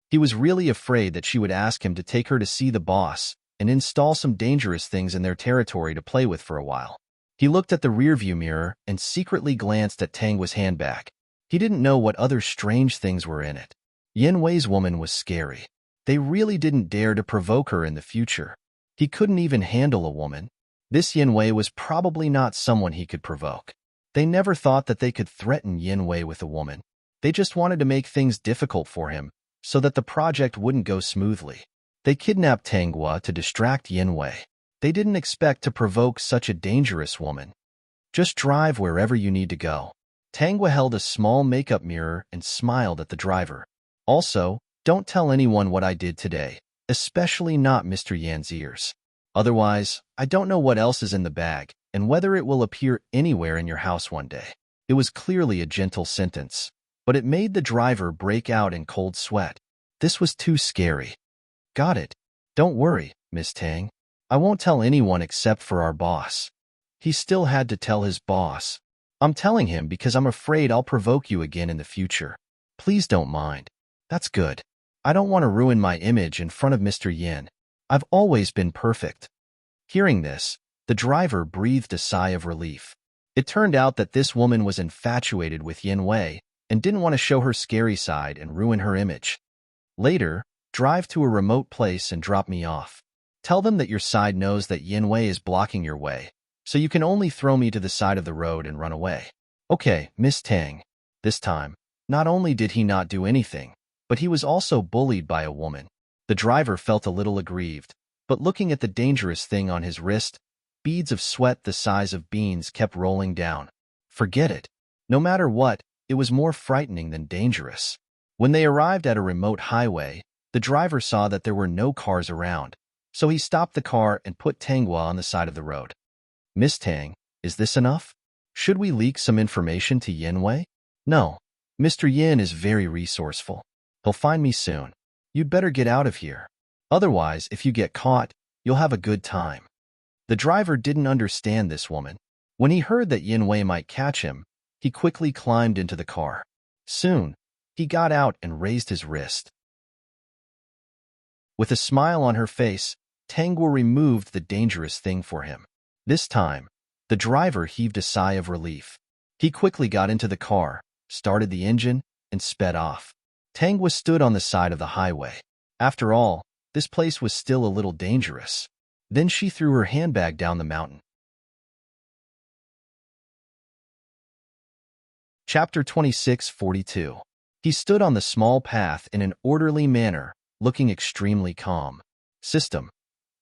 He was really afraid that she would ask him to take her to see the boss and install some dangerous things in their territory to play with for a while. He looked at the rearview mirror and secretly glanced at Tanghua's handbag. He didn't know what other strange things were in it. Yanwei's woman was scary. They really didn't dare to provoke her in the future. He couldn't even handle a woman. This Yanwei was probably not someone he could provoke. They never thought that they could threaten Yanwei with a woman. They just wanted to make things difficult for him so that the project wouldn't go smoothly. They kidnapped Tanghua to distract Yanwei. They didn't expect to provoke such a dangerous woman. "Just drive wherever you need to go." Tanghua held a small makeup mirror and smiled at the driver. "Also, don't tell anyone what I did today, especially not Mr. Yan's ears. Otherwise, I don't know what else is in the bag and whether it will appear anywhere in your house one day." It was clearly a gentle sentence, but it made the driver break out in cold sweat. This was too scary. "Got it. Don't worry, Miss Tang. I won't tell anyone except for our boss." He still had to tell his boss. "I'm telling him because I'm afraid I'll provoke you again in the future. Please don't mind." "That's good. I don't want to ruin my image in front of Mr. Yin. I've always been perfect." Hearing this, the driver breathed a sigh of relief. It turned out that this woman was infatuated with Yin Wei and didn't want to show her scary side and ruin her image. Later, drive to a remote place and drop me off. Tell them that your side knows that Yin Wei is blocking your way, so you can only throw me to the side of the road and run away. Okay, Miss Tang. This time, not only did he not do anything, but he was also bullied by a woman. The driver felt a little aggrieved, but looking at the dangerous thing on his wrist, beads of sweat the size of beans kept rolling down. Forget it. No matter what, it was more frightening than dangerous. When they arrived at a remote highway, the driver saw that there were no cars around, so he stopped the car and put Tanghua on the side of the road. Miss Tang, is this enough? Should we leak some information to Yin Wei? No. Mr. Yin is very resourceful. He'll find me soon. You'd better get out of here. Otherwise, if you get caught, you'll have a good time. The driver didn't understand this woman. When he heard that Yin Wei might catch him, he quickly climbed into the car. Soon, he got out and raised his wrist. With a smile on her face, Tanghua removed the dangerous thing for him. This time, the driver heaved a sigh of relief. He quickly got into the car, started the engine, and sped off. Tanghua stood on the side of the highway. After all, this place was still a little dangerous. Then she threw her handbag down the mountain. Chapter 26:42. He stood on the small path in an orderly manner, looking extremely calm. System.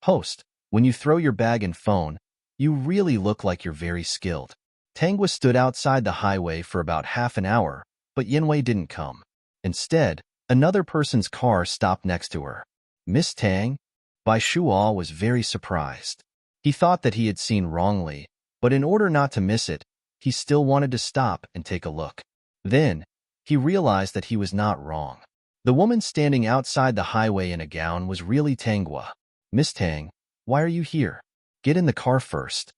Host, when you throw your bag and phone, you really look like you're very skilled. Tanghua stood outside the highway for about half an hour, but Yin Wei didn't come. Instead, another person's car stopped next to her. Miss Tang? Bai Shuo was very surprised. He thought that he had seen wrongly, but in order not to miss it, he still wanted to stop and take a look. Then, he realized that he was not wrong. The woman standing outside the highway in a gown was really Tanghua. Miss Tang, why are you here? Get in the car first.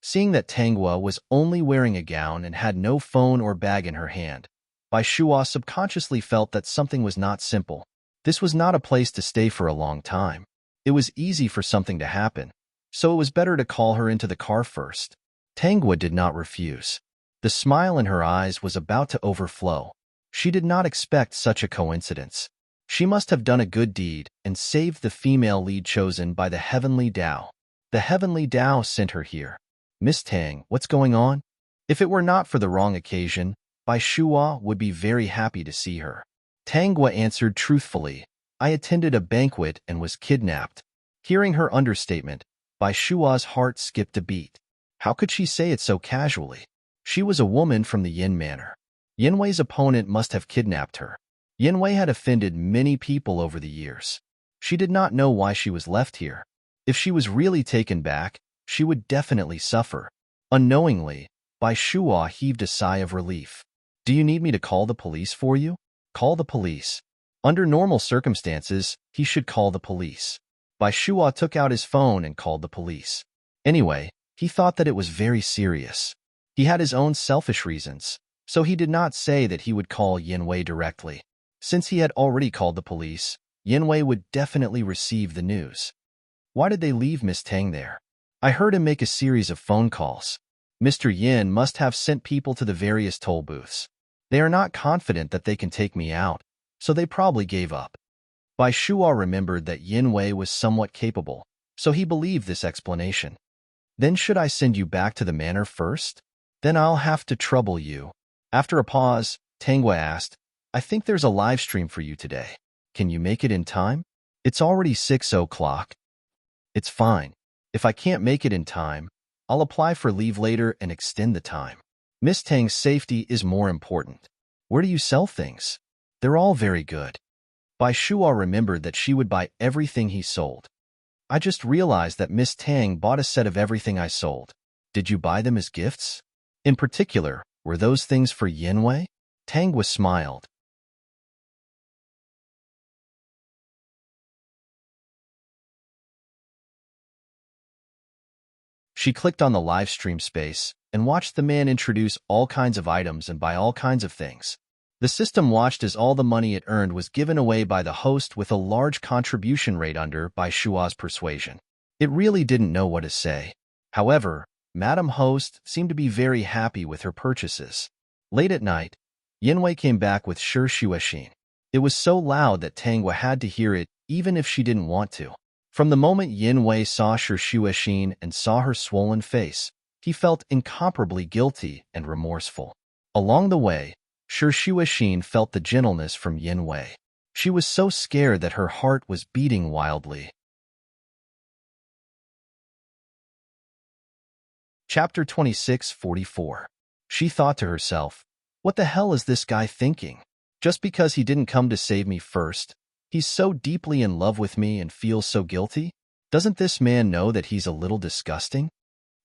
Seeing that Tanghua was only wearing a gown and had no phone or bag in her hand, Bai Shuo subconsciously felt that something was not simple. This was not a place to stay for a long time. It was easy for something to happen, so it was better to call her into the car first. Tanghua did not refuse. The smile in her eyes was about to overflow. She did not expect such a coincidence. She must have done a good deed and saved the female lead chosen by the Heavenly Tao. The Heavenly Tao sent her here. Miss Tang, what's going on? If it were not for the wrong occasion, Bai Shuo would be very happy to see her. Tanghua answered truthfully, I attended a banquet and was kidnapped. Hearing her understatement, Bai Shuo's heart skipped a beat. How could she say it so casually? She was a woman from the Yin Manor. Yin Wei's opponent must have kidnapped her. Yin Wei had offended many people over the years. She did not know why she was left here. If she was really taken back, she would definitely suffer. Unknowingly, Bai Shuo heaved a sigh of relief. Do you need me to call the police for you? Call the police. Under normal circumstances, he should call the police. Bai Shuo took out his phone and called the police. Anyway, he thought that it was very serious. He had his own selfish reasons, so he did not say that he would call Yin Wei directly. Since he had already called the police, Yin Wei would definitely receive the news. Why did they leave Miss Tang there? I heard him make a series of phone calls. Mr. Yin must have sent people to the various toll booths. They are not confident that they can take me out, so they probably gave up. Bai Shuo remembered that Yin Wei was somewhat capable, so he believed this explanation. Then should I send you back to the manor first? Then I'll have to trouble you. After a pause, Tanghua asked, I think there's a live stream for you today. Can you make it in time? It's already 6 o'clock. It's fine. If I can't make it in time, I'll apply for leave later and extend the time. Miss Tang's safety is more important. Where do you sell things? They're all very good. Bai Shuo remembered that she would buy everything he sold. I just realized that Miss Tang bought a set of everything I sold. Did you buy them as gifts? In particular, were those things for Yin Wei? Tanghua smiled. She clicked on the live stream space and watched the man introduce all kinds of items and buy all kinds of things. The system watched as all the money it earned was given away by the host with a large contribution rate under Bai Shuo's persuasion. It really didn't know what to say. However, Madam Host seemed to be very happy with her purchases. Late at night, Yinwei came back with Shi Shuexin. It was so loud that Tanghua had to hear it even if she didn't want to. From the moment Yinwei saw Shi Shuexin and saw her swollen face, he felt incomparably guilty and remorseful. Along the way, Shi Shuexin felt the gentleness from Yinwei. She was so scared that her heart was beating wildly. Chapter 26:44. She thought to herself, "What the hell is this guy thinking? Just because he didn't come to save me first, he's so deeply in love with me and feels so guilty? Doesn't this man know that he's a little disgusting?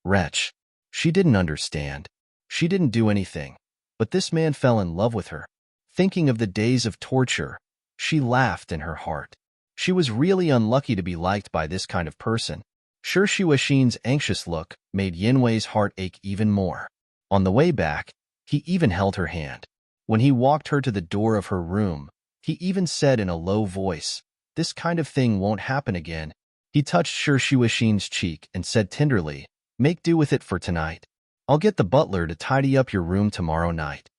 Wretch." She didn't understand. She didn't do anything, but this man fell in love with her. Thinking of the days of torture, she laughed in her heart. She was really unlucky to be liked by this kind of person. Shi Shuexin's anxious look made Yinwei's heart ache even more. On the way back, he even held her hand. When he walked her to the door of her room, he even said in a low voice, "This kind of thing won't happen again." He touched Shi Shuexin's cheek and said tenderly, "Make do with it for tonight. I'll get the butler to tidy up your room tomorrow night."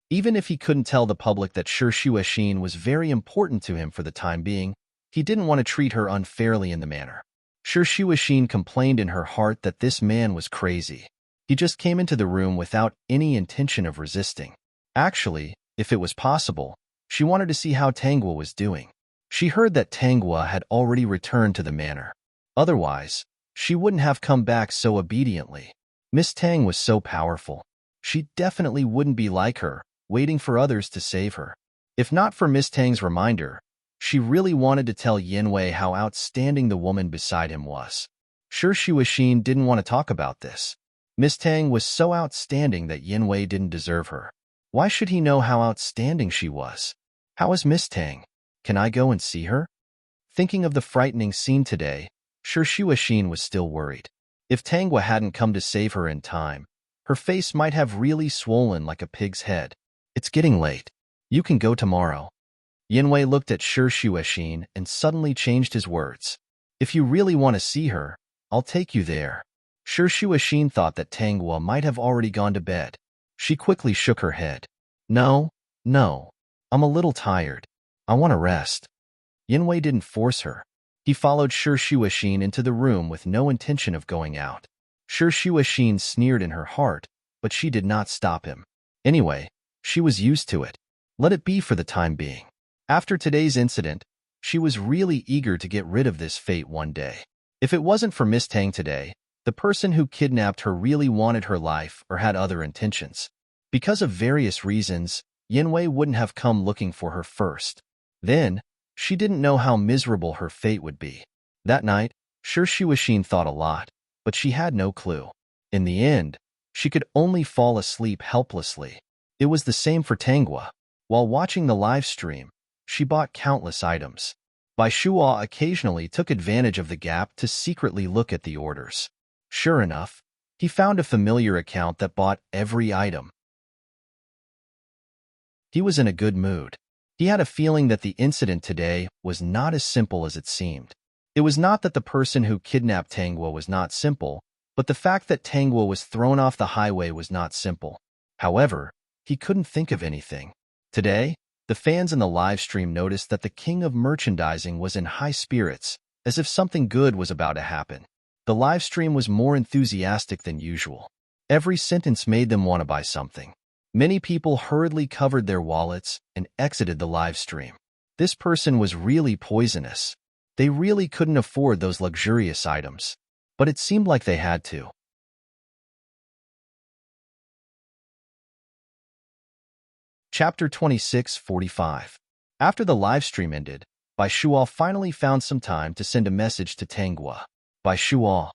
Even if he couldn't tell the public that Shi Shuexin was very important to him for the time being, he didn't want to treat her unfairly in the manner. Shi Shuexin complained in her heart that this man was crazy. He just came into the room without any intention of resisting. Actually, if it was possible, she wanted to see how Tanghua was doing. She heard that Tanghua had already returned to the manor. Otherwise, she wouldn't have come back so obediently. Miss Tang was so powerful. She definitely wouldn't be like her, waiting for others to save her. If not for Miss Tang's reminder, she really wanted to tell Yinwei how outstanding the woman beside him was. Shi Shuexin didn't want to talk about this. Miss Tang was so outstanding that Yinwei didn't deserve her. Why should he know how outstanding she was? How is Miss Tang? Can I go and see her? Thinking of the frightening scene today, Shi Shuexin was still worried. If Tanghua hadn't come to save her in time, her face might have really swollen like a pig's head. "It's getting late. You can go tomorrow." Yinwei looked at Shi Shuexin and suddenly changed his words. "If you really want to see her, I'll take you there." Shi Shuexin thought that Tanghua might have already gone to bed. She quickly shook her head. No, I'm a little tired. I want to rest." Yinwei didn't force her. He followed Shi Shuexin into the room with no intention of going out. Shi Shuexin sneered in her heart, but she did not stop him. Anyway, she was used to it. Let it be for the time being. After today's incident, she was really eager to get rid of this fate one day. If it wasn't for Miss Tang today, the person who kidnapped her really wanted her life or had other intentions. Because of various reasons, Yinwei wouldn't have come looking for her first. Then, she didn't know how miserable her fate would be. That night, Shi Shuexin thought a lot, but she had no clue. In the end, she could only fall asleep helplessly. It was the same for Tanghua. While watching the live stream, she bought countless items. Bai Shuo occasionally took advantage of the gap to secretly look at the orders. Sure enough, he found a familiar account that bought every item. He was in a good mood. He had a feeling that the incident today was not as simple as it seemed. It was not that the person who kidnapped Tanghua was not simple, but the fact that Tanghua was thrown off the highway was not simple. However, he couldn't think of anything. Today, the fans in the live stream noticed that the king of merchandising was in high spirits, as if something good was about to happen. The live stream was more enthusiastic than usual. Every sentence made them want to buy something. Many people hurriedly covered their wallets and exited the live stream. This person was really poisonous. They really couldn't afford those luxurious items, but it seemed like they had to. Chapter 26:45. After the live stream ended, Bai Shuo finally found some time to send a message to Tanghua. Bai Shuo,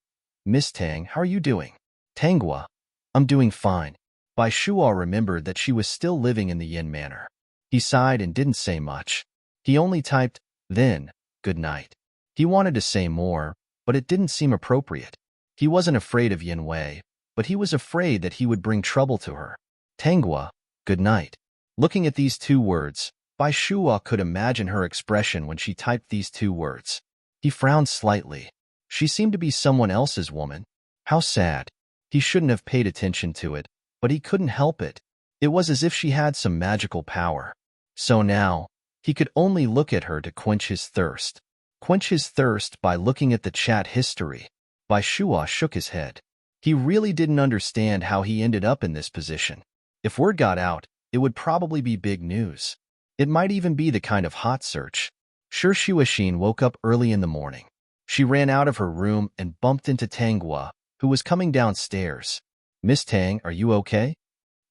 "Miss Tang, how are you doing?" Tanghua, "I'm doing fine." Bai Shuo remembered that she was still living in the Yin manor. He sighed and didn't say much. He only typed, "Then, good night." He wanted to say more, but it didn't seem appropriate. He wasn't afraid of Yinwei, but he was afraid that he would bring trouble to her. Tanghua, good night. Looking at these two words, Bai Shuo could imagine her expression when she typed these two words. He frowned slightly. She seemed to be someone else's woman. How sad. He shouldn't have paid attention to it, but he couldn't help it. It was as if she had some magical power. So now, he could only look at her to quench his thirst. Quench his thirst by looking at the chat history. Bai Shua shook his head. He really didn't understand how he ended up in this position. If word got out, it would probably be big news. It might even be the kind of hot search. Shuixin woke up early in the morning. She ran out of her room and bumped into Tanghua, who was coming downstairs. "Miss Tang, are you okay?"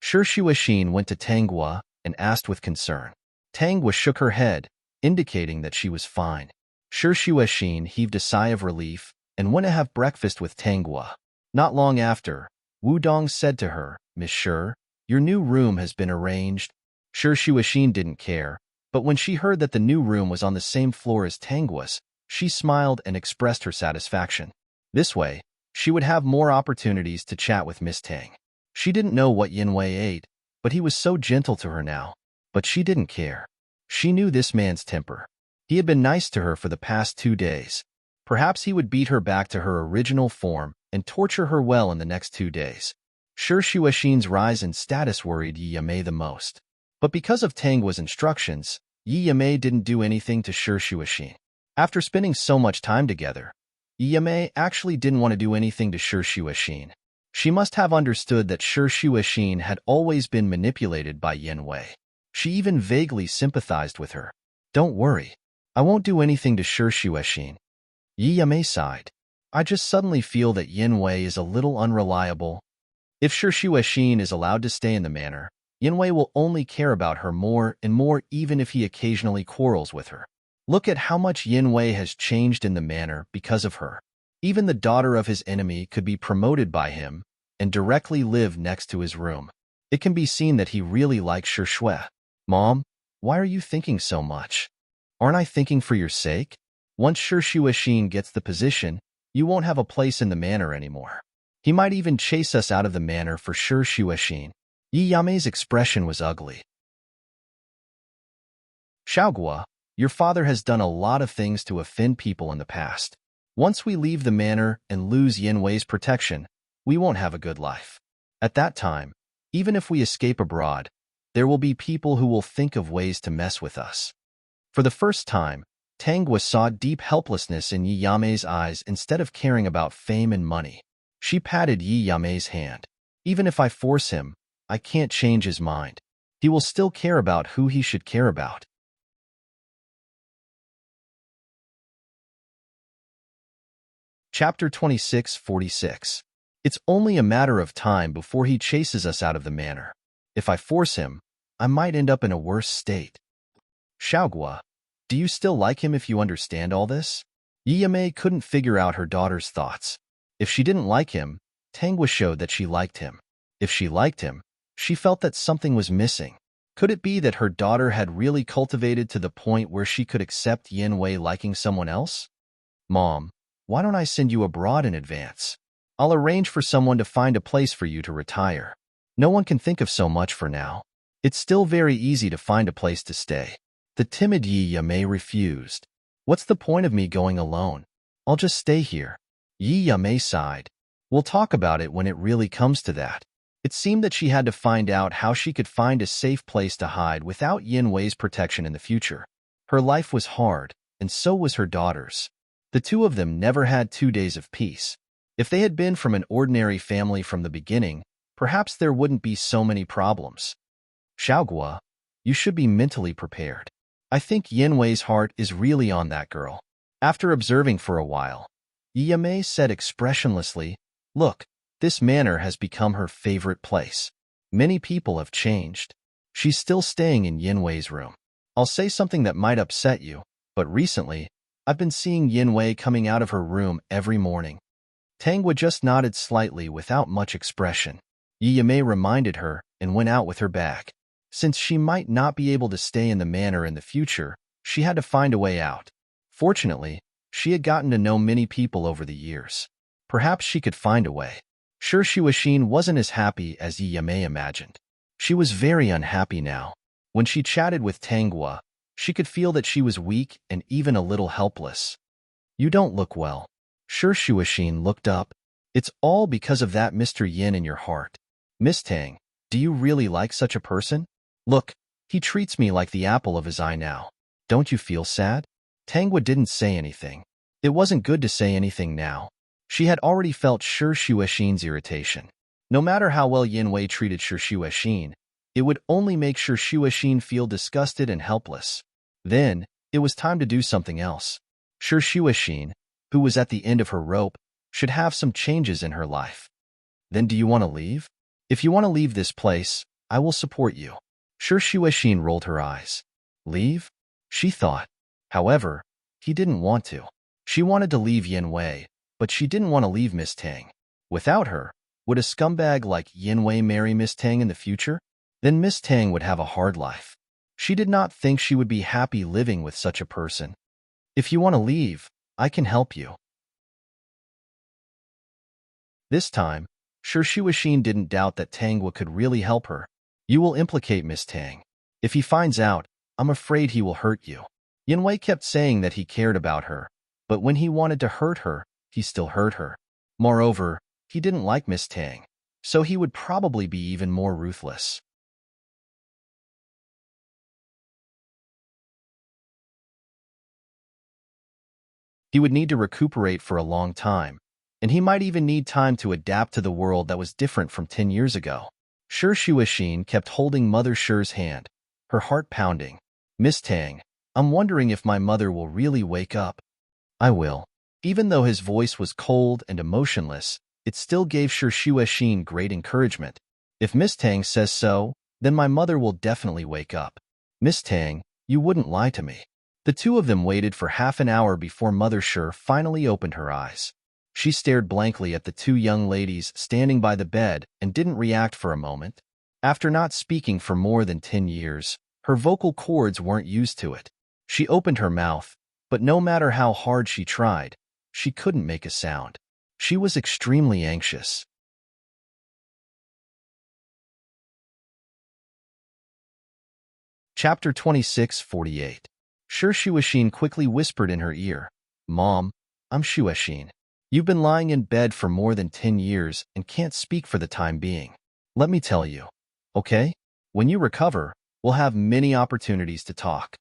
Shuixin went to Tanghua and asked with concern. Tanghua shook her head, indicating that she was fine. Shuixin heaved a sigh of relief and went to have breakfast with Tanghua. Not long after, Wudong said to her, "Miss Shi, your new room has been arranged." Shuixin didn't care, but when she heard that the new room was on the same floor as Tanghua's, she smiled and expressed her satisfaction. This way, she would have more opportunities to chat with Miss Tang. She didn't know what Yanwei ate, but he was so gentle to her now. But she didn't care. She knew this man's temper. He had been nice to her for the past 2 days. Perhaps he would beat her back to her original form and torture her well in the next 2 days. Shuixin's rise in status worried Yi Yamei the most. But because of Tanghua's instructions, Yi Yamei didn't do anything to Shuixin. After spending so much time together, Yi Yamei actually didn't want to do anything to Shuixin. She must have understood that Shuixin had always been manipulated by Yanwei. She even vaguely sympathized with her. "Don't worry. I won't do anything to Shuixin." Yi Yamei sighed. "I just suddenly feel that Yanwei is a little unreliable. If Shuixin is allowed to stay in the manor, Yanwei will only care about her more and more even if he occasionally quarrels with her. Look at how much Yanwei has changed in the manor because of her. Even the daughter of his enemy could be promoted by him and directly live next to his room. It can be seen that he really likes Shui." "Mom, why are you thinking so much? Aren't I thinking for your sake? Once Shuixin gets the position, you won't have a place in the manor anymore. He might even chase us out of the manor for Shuixin." Yi Yamei's expression was ugly. "Xiaogua, your father has done a lot of things to offend people in the past. Once we leave the manor and lose Yanwei's protection, we won't have a good life. At that time, even if we escape abroad, there will be people who will think of ways to mess with us." For the first time, Tanghua saw deep helplessness in Yi Yamei's eyes instead of caring about fame and money. She patted Yi Yamei's hand. "Even if I force him, I can't change his mind. He will still care about who he should care about." Chapter 2646. It's only a matter of time before he chases us out of the manor. If I force him, I might end up in a worse state. Xiaogua, do you still like him if you understand all this? Yi Yamei couldn't figure out her daughter's thoughts. If she didn't like him, Tanghua showed that she liked him. If she liked him, she felt that something was missing. Could it be that her daughter had really cultivated to the point where she could accept Yanwei liking someone else? "Mom, why don't I send you abroad in advance? I'll arrange for someone to find a place for you to retire. No one can think of so much for now. It's still very easy to find a place to stay." The timid Yi Yamei refused. "What's the point of me going alone? I'll just stay here." Yi Yamei sighed. "We'll talk about it when it really comes to that." It seemed that she had to find out how she could find a safe place to hide without Yanwei's protection in the future. Her life was hard, and so was her daughter's. The two of them never had 2 days of peace. If they had been from an ordinary family from the beginning, perhaps there wouldn't be so many problems. "Xiaogua, you should be mentally prepared. I think Yanwei's heart is really on that girl." After observing for a while, Yi Yamei said expressionlessly, "Look, this manor has become her favorite place. Many people have changed. She's still staying in Yanwei's room. I'll say something that might upset you, but recently, I've been seeing Yanwei coming out of her room every morning." Tanghua just nodded slightly without much expression. Yi Yamei reminded her and went out with her bag. Since she might not be able to stay in the manor in the future, she had to find a way out. Fortunately, she had gotten to know many people over the years. Perhaps she could find a way. Shuixin wasn't as happy as Yi Yamei imagined. She was very unhappy now. When she chatted with Tanghua, she could feel that she was weak and even a little helpless. "You don't look well." Shuashin looked up. It's all because of that Mr. Yin in your heart. Miss Tang, do you really like such a person? Look, he treats me like the apple of his eye now. Don't you feel sad? Tangwa didn't say anything. It wasn't good to say anything now. She had already felt Shuashin's irritation. No matter how well Yanwei treated Shuashin, it would only make Shuashin feel disgusted and helpless. Then, it was time to do something else. Shuashin, who was at the end of her rope, should have some changes in her life. Then do you want to leave? If you want to leave this place, I will support you. Shuashin rolled her eyes. Leave? She thought. However, he didn't want to. She wanted to leave Yanwei, but she didn't want to leave Miss Tang. Without her, would a scumbag like Yanwei marry Miss Tang in the future? Then Miss Tang would have a hard life. She did not think she would be happy living with such a person. If you want to leave, I can help you. This time, Shuashin didn't doubt that Tangwa could really help her. You will implicate Miss Tang. If he finds out, I'm afraid he will hurt you. Yanwei kept saying that he cared about her, but when he wanted to hurt her, he still hurt her. Moreover, he didn't like Miss Tang, so he would probably be even more ruthless. He would need to recuperate for a long time, and he might even need time to adapt to the world that was different from 10 years ago. Shuashin kept holding Mother Shu's hand, her heart pounding. Miss Tang, I'm wondering if my mother will really wake up. I will. Even though his voice was cold and emotionless, it still gave Shuashin great encouragement. If Miss Tang says so, then my mother will definitely wake up. Miss Tang, you wouldn't lie to me. The two of them waited for half an hour before Mother Shu finally opened her eyes. She stared blankly at the two young ladies standing by the bed and didn't react for a moment. After not speaking for more than 10 years, her vocal cords weren't used to it. She opened her mouth, but no matter how hard she tried, she couldn't make a sound. She was extremely anxious. Chapter 26:48. Shuashin quickly whispered in her ear, Mom, I'm Shuashin. You've been lying in bed for more than 10 years and can't speak for the time being. Let me tell you, okay? When you recover, we'll have many opportunities to talk.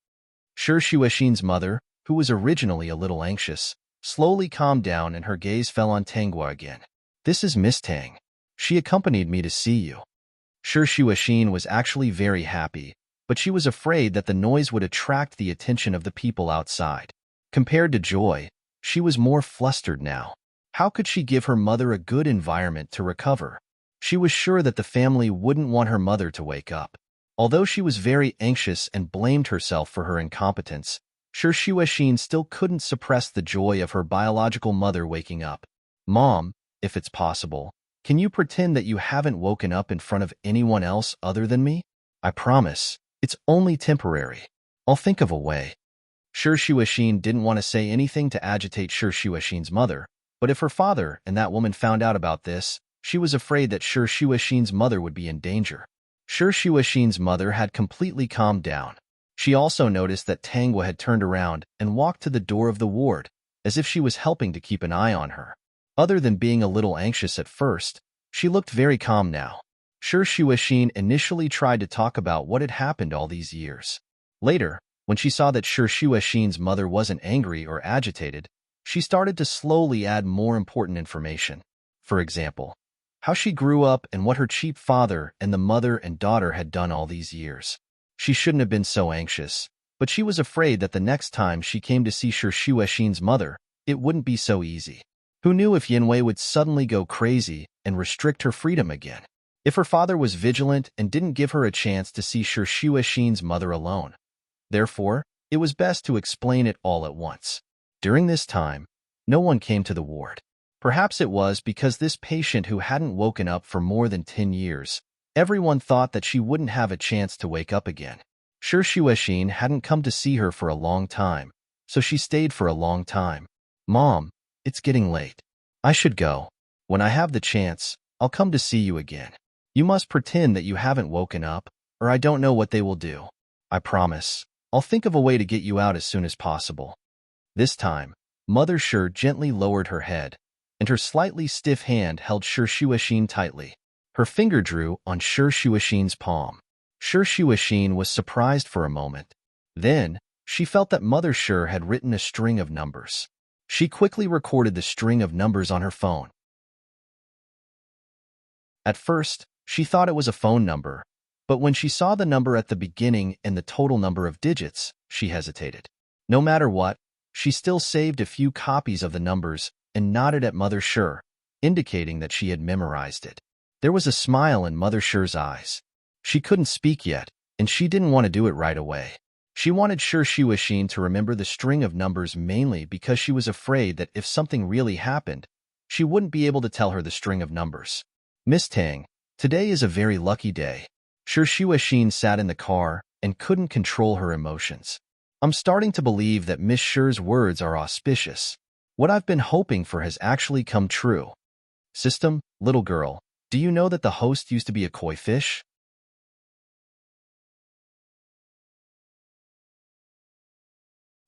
Shuashin's mother, who was originally a little anxious, slowly calmed down and her gaze fell on Tangwa again. This is Miss Tang. She accompanied me to see you. Shuashin was actually very happy, but she was afraid that the noise would attract the attention of the people outside. Compared to joy, she was more flustered now. How could she give her mother a good environment to recover? She was sure that the family wouldn't want her mother to wake up. Although she was very anxious and blamed herself for her incompetence, Shuashin still couldn't suppress the joy of her biological mother waking up. Mom, if it's possible, can you pretend that you haven't woken up in front of anyone else other than me? I promise. It's only temporary. I'll think of a way. Shuashin didn't want to say anything to agitate Shuashin's mother, but if her father and that woman found out about this, she was afraid that Shuashin's mother would be in danger. Shuashin's mother had completely calmed down. She also noticed that Tangwa had turned around and walked to the door of the ward, as if she was helping to keep an eye on her. Other than being a little anxious at first, she looked very calm now. Shuashin initially tried to talk about what had happened all these years. Later, when she saw that Shuashin's mother wasn't angry or agitated, she started to slowly add more important information. For example, how she grew up and what her cheap father and the mother and daughter had done all these years. She shouldn't have been so anxious, but she was afraid that the next time she came to see Shuashin's mother, it wouldn't be so easy. Who knew if Yanwei would suddenly go crazy and restrict her freedom again? If her father was vigilant and didn't give her a chance to see Shuashin's mother alone. Therefore, it was best to explain it all at once. During this time, no one came to the ward. Perhaps it was because this patient who hadn't woken up for more than 10 years, everyone thought that she wouldn't have a chance to wake up again. Shuashin hadn't come to see her for a long time, so she stayed for a long time. Mom, it's getting late. I should go. When I have the chance, I'll come to see you again. You must pretend that you haven't woken up, or I don't know what they will do. I promise. I'll think of a way to get you out as soon as possible. This time, Mother Shi gently lowered her head, and her slightly stiff hand held Shi Shuixin tightly. Her finger drew on Shi Shuixin's palm. Shi Shuixin was surprised for a moment. Then, she felt that Mother Shi had written a string of numbers. She quickly recorded the string of numbers on her phone. At first, she thought it was a phone number, but when she saw the number at the beginning and the total number of digits, she hesitated. No matter what, she still saved a few copies of the numbers and nodded at Mother Shi, indicating that she had memorized it. There was a smile in Mother Shi's eyes. She couldn't speak yet, and she didn't want to do it right away. She wanted Shi Shuixin to remember the string of numbers mainly because she was afraid that if something really happened, she wouldn't be able to tell her the string of numbers. Miss Tang, today is a very lucky day. Shi Shuixin sat in the car and couldn't control her emotions. I'm starting to believe that Miss Shi's words are auspicious. What I've been hoping for has actually come true. System, little girl, do you know that the host used to be a koi fish?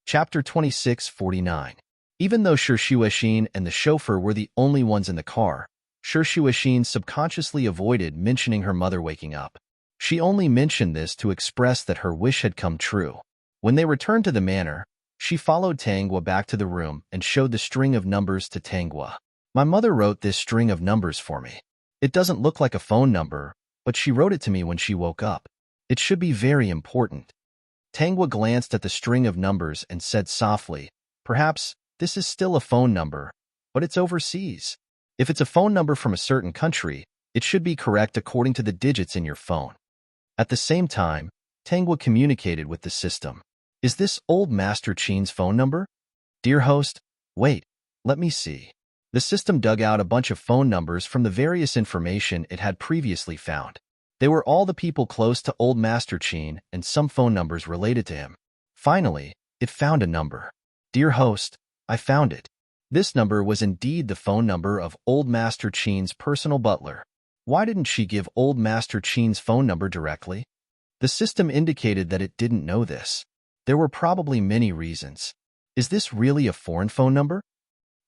Chapter 2649. Even though Shi Shuixin and the chauffeur were the only ones in the car, Shi Shuixin subconsciously avoided mentioning her mother waking up. She only mentioned this to express that her wish had come true. When they returned to the manor, she followed Tanghua back to the room and showed the string of numbers to Tanghua. My mother wrote this string of numbers for me. It doesn't look like a phone number, but she wrote it to me when she woke up. It should be very important. Tanghua glanced at the string of numbers and said softly, perhaps this is still a phone number, but it's overseas. If it's a phone number from a certain country, it should be correct according to the digits in your phone. At the same time, Tanghua communicated with the system. Is this old Master Qin's phone number? Dear host, wait, let me see. The system dug out a bunch of phone numbers from the various information it had previously found. They were all the people close to old Master Qin and some phone numbers related to him. Finally, it found a number. Dear host, I found it. This number was indeed the phone number of old Master Qin's personal butler. Why didn't she give old Master Qin's phone number directly? The system indicated that it didn't know this. There were probably many reasons. Is this really a foreign phone number?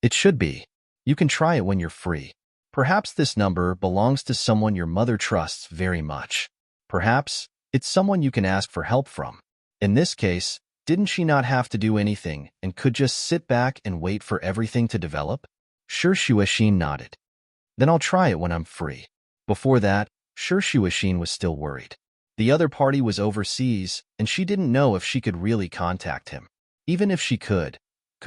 It should be. You can try it when you're free. Perhaps this number belongs to someone your mother trusts very much. Perhaps it's someone you can ask for help from. In this case, didn't she not have to do anything and could just sit back and wait for everything to develop? Shi Shuixin nodded. Then I'll try it when I'm free. Before that, Shi Shuixin was still worried. The other party was overseas, and she didn't know if she could really contact him. Even if she could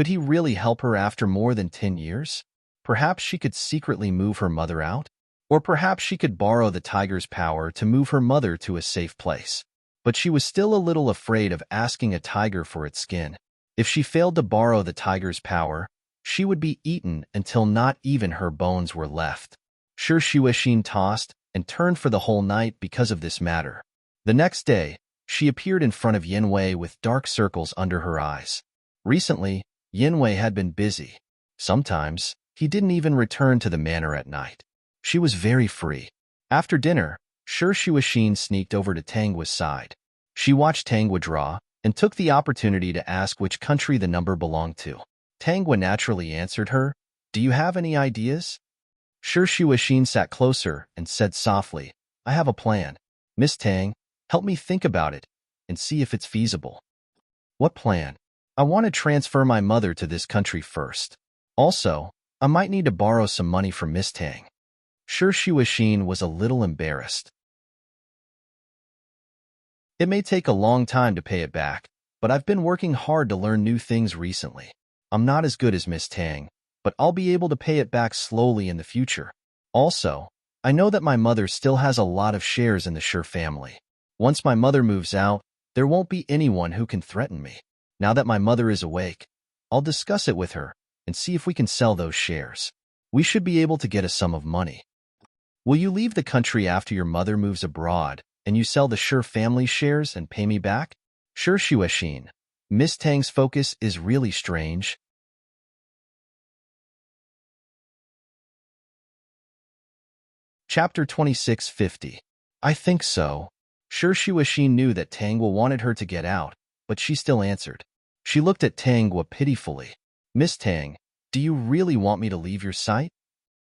he really help her after more than 10 years? Perhaps she could secretly move her mother out? Or perhaps she could borrow the tiger's power to move her mother to a safe place. But she was still a little afraid of asking a tiger for its skin. If she failed to borrow the tiger's power, she would be eaten until not even her bones were left. Shi Shuixin tossed and turned for the whole night because of this matter. The next day, she appeared in front of Yanwei with dark circles under her eyes. Recently, Yanwei had been busy. Sometimes, he didn't even return to the manor at night. She was very free. After dinner, Shi Shuixin sneaked over to Tanghua's side. She watched Tanghua draw and took the opportunity to ask which country the number belonged to. Tanghua naturally answered her, Do you have any ideas? Shi Shuixin sat closer and said softly, I have a plan. Miss Tang, help me think about it and see if it's feasible. What plan? I want to transfer my mother to this country first. Also, I might need to borrow some money from Miss Tang. Shi Shuixin was a little embarrassed. It may take a long time to pay it back, but I've been working hard to learn new things recently. I'm not as good as Miss Tang, but I'll be able to pay it back slowly in the future. Also, I know that my mother still has a lot of shares in the Shi family. Once my mother moves out, there won't be anyone who can threaten me. Now that my mother is awake, I'll discuss it with her and see if we can sell those shares. We should be able to get a sum of money. Will you leave the country after your mother moves abroad and you sell the Shi family shares and pay me back? Shi Shuixin, Miss Tang's focus is really strange. Chapter 2650. I think so. Shi Shuixin knew that Tanghua wanted her to get out, but she still answered. She looked at Tanghua pitifully. Miss Tang, do you really want me to leave your sight?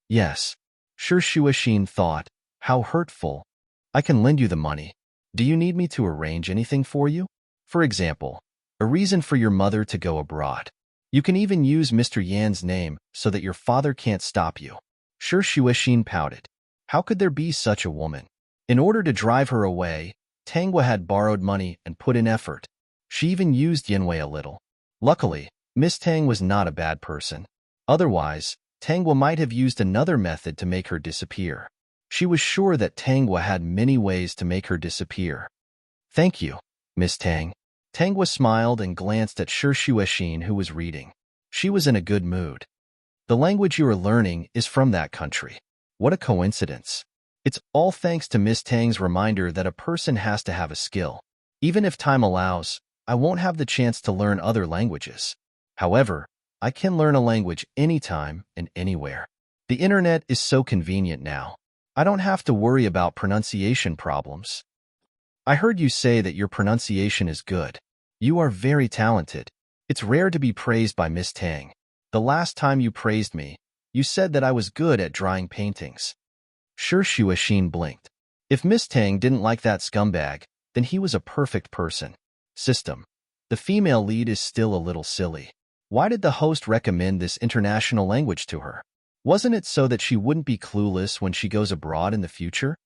Yes. Sure, Shuashin thought. How hurtful. I can lend you the money. Do you need me to arrange anything for you? For example, a reason for your mother to go abroad. You can even use Mr. Yan's name so that your father can't stop you. Sure, Shuashin pouted. How could there be such a woman? In order to drive her away, Tangwa had borrowed money and put in effort. She even used Yinwei a little. Luckily, Miss Tang was not a bad person. Otherwise, Tangwa might have used another method to make her disappear. She was sure that Tangwa had many ways to make her disappear. Thank you, Miss Tang. Tangwa smiled and glanced at Shi Shuashin, who was reading. She was in a good mood. The language you are learning is from that country. What a coincidence. It's all thanks to Miss Tang's reminder that a person has to have a skill. Even if time allows, I won't have the chance to learn other languages. However, I can learn a language anytime and anywhere. The internet is so convenient now. I don't have to worry about pronunciation problems. I heard you say that your pronunciation is good. You are very talented. It's rare to be praised by Miss Tang. The last time you praised me, you said that I was good at drawing paintings. Sure, Shuashin blinked. If Miss Tang didn't like that scumbag, then he was a perfect person. System. The female lead is still a little silly. Why did the host recommend this international language to her? Wasn't it so that she wouldn't be clueless when she goes abroad in the future?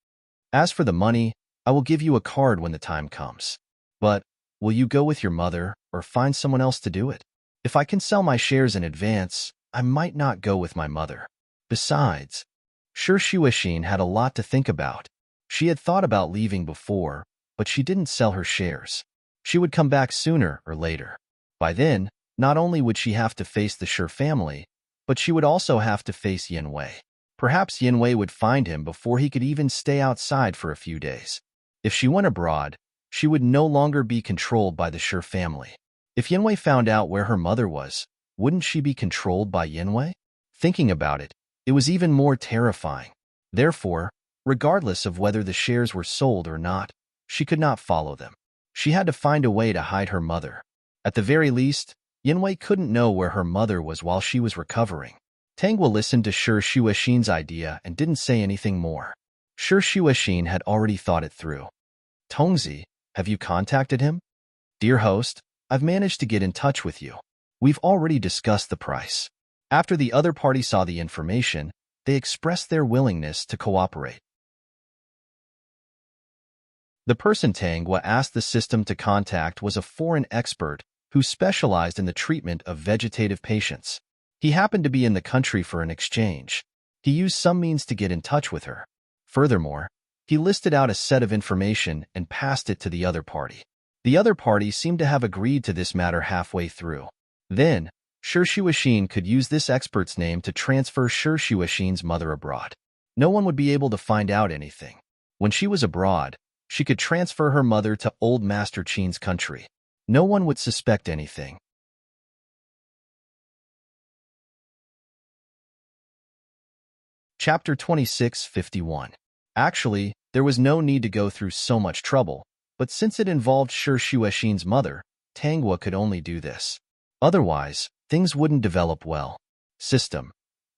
As for the money, I will give you a card when the time comes. But, will you go with your mother or find someone else to do it? If I can sell my shares in advance, I might not go with my mother. Besides, Sure Shuashin had a lot to think about. She had thought about leaving before, but she didn't sell her shares. She would come back sooner or later. By then, not only would she have to face the Sure family, but she would also have to face Yinwei. Perhaps Yinwei would find him before he could even stay outside for a few days. If she went abroad, she would no longer be controlled by the Sure family. If Yinwei found out where her mother was, wouldn't she be controlled by Yinwei? Thinking about it, it was even more terrifying. Therefore, regardless of whether the shares were sold or not, she could not follow them. She had to find a way to hide her mother. At the very least, Yinwei couldn't know where her mother was while she was recovering. Tangwa listened to Sure Shuashin's idea and didn't say anything more. Sure Shuashin had already thought it through. Tongzi, have you contacted him? Dear host, I've managed to get in touch with you. We've already discussed the price. After the other party saw the information, they expressed their willingness to cooperate. The person Tangwa asked the system to contact was a foreign expert who specialized in the treatment of vegetative patients. He happened to be in the country for an exchange. He used some means to get in touch with her. Furthermore, he listed out a set of information and passed it to the other party. The other party seemed to have agreed to this matter halfway through. Then, Sure Shuashin could use this expert's name to transfer Sure Shuashin's mother abroad. No one would be able to find out anything. When she was abroad, she could transfer her mother to Old Master Qin's country. No one would suspect anything. Chapter 26:51. Actually, there was no need to go through so much trouble, but since it involved Sure Shuashin's mother, Tangwa could only do this. Otherwise, things wouldn't develop well. System.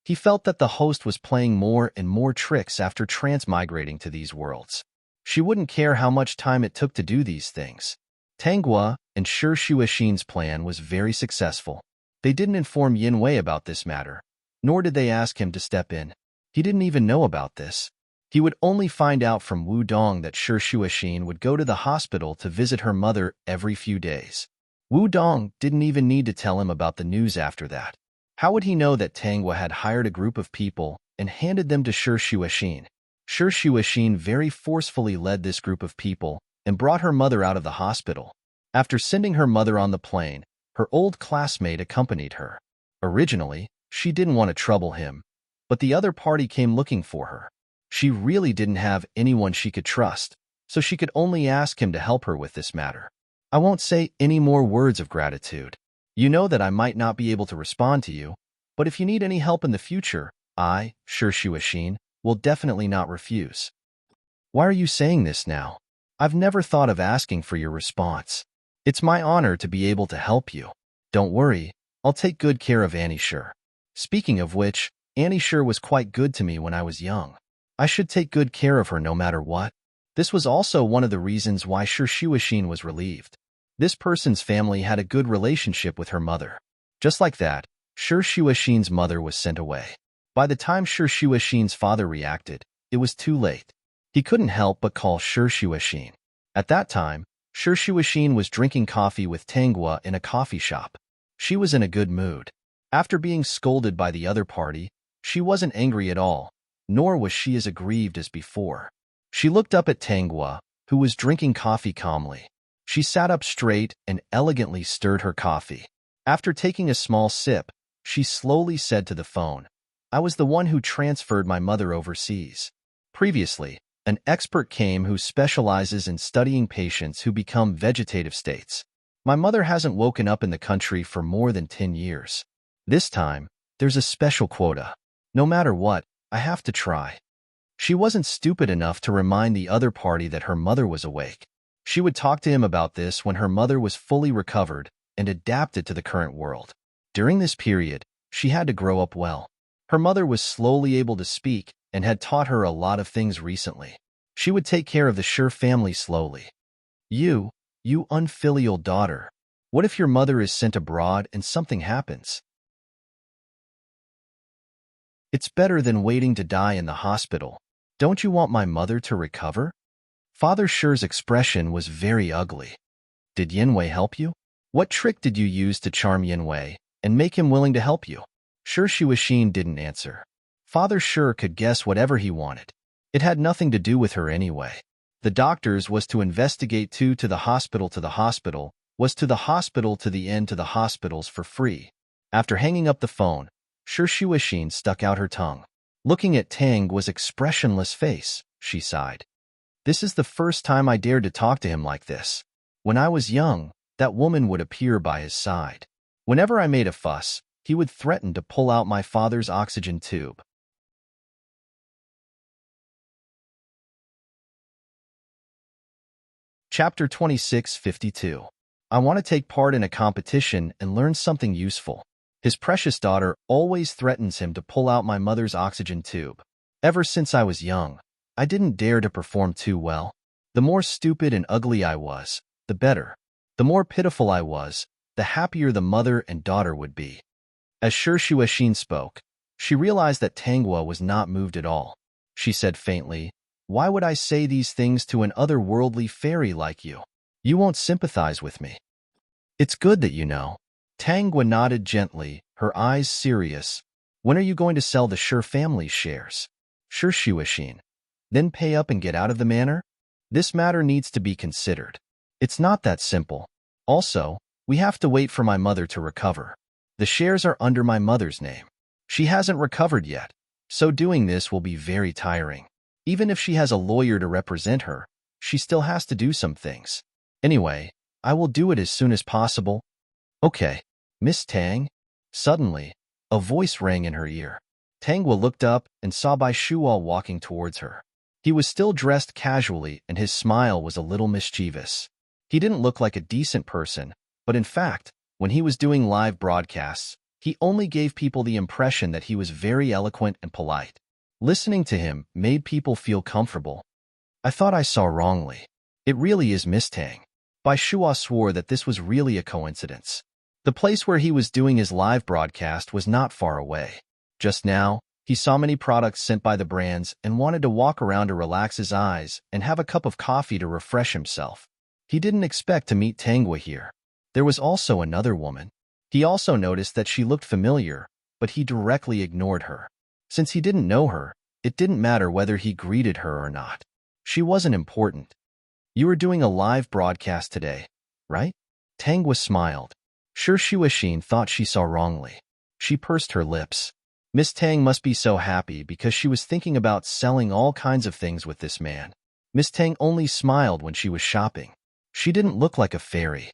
He felt that the host was playing more and more tricks after transmigrating to these worlds. She wouldn't care how much time it took to do these things. Tangwa and Sure Shuashin's plan was very successful. They didn't inform Yinwei about this matter, nor did they ask him to step in. He didn't even know about this. He would only find out from Wu Dong that Sure Shuashin would go to the hospital to visit her mother every few days. Wu Dong didn't even need to tell him about the news after that. How would he know that Tangwa had hired a group of people and handed them to Sure Shuashin? Sure Shuashin very forcefully led this group of people and brought her mother out of the hospital. After sending her mother on the plane, her old classmate accompanied her. Originally, she didn't want to trouble him, but the other party came looking for her. She really didn't have anyone she could trust, so she could only ask him to help her with this matter. I won't say any more words of gratitude. You know that I might not be able to respond to you, but if you need any help in the future, I, Sure Shuashin, will definitely not refuse. Why are you saying this now? I've never thought of asking for your response. It's my honor to be able to help you. Don't worry, I'll take good care of Annie Sure. Speaking of which, Annie Sure was quite good to me when I was young. I should take good care of her no matter what. This was also one of the reasons why Sure Shuashin was relieved. This person's family had a good relationship with her mother. Just like that, Sure Shuashin's mother was sent away. By the time Sure Shuashin's father reacted, it was too late. He couldn't help but call Sure Shuashin. At that time, Sure Shuashin was drinking coffee with Tangwa in a coffee shop. She was in a good mood. After being scolded by the other party, she wasn't angry at all, nor was she as aggrieved as before. She looked up at Tangwa, who was drinking coffee calmly. She sat up straight and elegantly stirred her coffee. After taking a small sip, she slowly said to the phone, "I was the one who transferred my mother overseas. Previously, an expert came who specializes in studying patients who become vegetative states. My mother hasn't woken up in the country for more than 10 years. This time, there's a special quota. No matter what, I have to try." She wasn't stupid enough to remind the other party that her mother was awake. She would talk to him about this when her mother was fully recovered and adapted to the current world. During this period, she had to grow up well. Her mother was slowly able to speak and had taught her a lot of things recently. She would take care of the Sure family slowly. You unfilial daughter. What if your mother is sent abroad and something happens? It's better than waiting to die in the hospital. Don't you want my mother to recover? Father Sure's expression was very ugly. Did Yinwei help you? What trick did you use to charm Yinwei and make him willing to help you? Sure Shuashin didn't answer. Father Sure could guess whatever he wanted. It had nothing to do with her anyway. The doctors was to investigate to the hospital, was to the hospital to the end to the hospitals for free. After hanging up the phone, Sure Shuashin stuck out her tongue. Looking at Tang's expressionless face, she sighed. This is the first time I dared to talk to him like this. When I was young, that woman would appear by his side. Whenever I made a fuss, he would threaten to pull out my father's oxygen tube. Chapter 2652. I want to take part in a competition and learn something useful. His precious daughter always threatens him to pull out my mother's oxygen tube. Ever since I was young, I didn't dare to perform too well. The more stupid and ugly I was, the better. The more pitiful I was, the happier the mother and daughter would be. As Sure Shuashin spoke, she realized that Tangwa was not moved at all. She said faintly, "Why would I say these things to an otherworldly fairy like you? You won't sympathize with me." "It's good that you know." Tangwa nodded gently, her eyes serious. "When are you going to sell the Sure family's shares?" "Sure Shuashin. Then pay up and get out of the manor?" "This matter needs to be considered. It's not that simple. Also, we have to wait for my mother to recover. The shares are under my mother's name. She hasn't recovered yet, so doing this will be very tiring. Even if she has a lawyer to represent her, she still has to do some things. Anyway, I will do it as soon as possible." "Okay, Miss Tang." Suddenly, a voice rang in her ear. Tangwa looked up and saw Bai Shuo walking towards her. He was still dressed casually and his smile was a little mischievous. He didn't look like a decent person, but in fact, when he was doing live broadcasts, he only gave people the impression that he was very eloquent and polite. Listening to him made people feel comfortable. "I thought I saw wrongly. It really is Miss Tang." Bai Shuo swore that this was really a coincidence. The place where he was doing his live broadcast was not far away. Just now, he saw many products sent by the brands and wanted to walk around to relax his eyes and have a cup of coffee to refresh himself. He didn't expect to meet Tangwa here. There was also another woman. He also noticed that she looked familiar, but he directly ignored her. Since he didn't know her, it didn't matter whether he greeted her or not. She wasn't important. "You are doing a live broadcast today, right?" Tangwa smiled. Sure Shuashin thought she saw wrongly. She pursed her lips. Miss Tang must be so happy because she was thinking about selling all kinds of things with this man. Miss Tang only smiled when she was shopping. She didn't look like a fairy.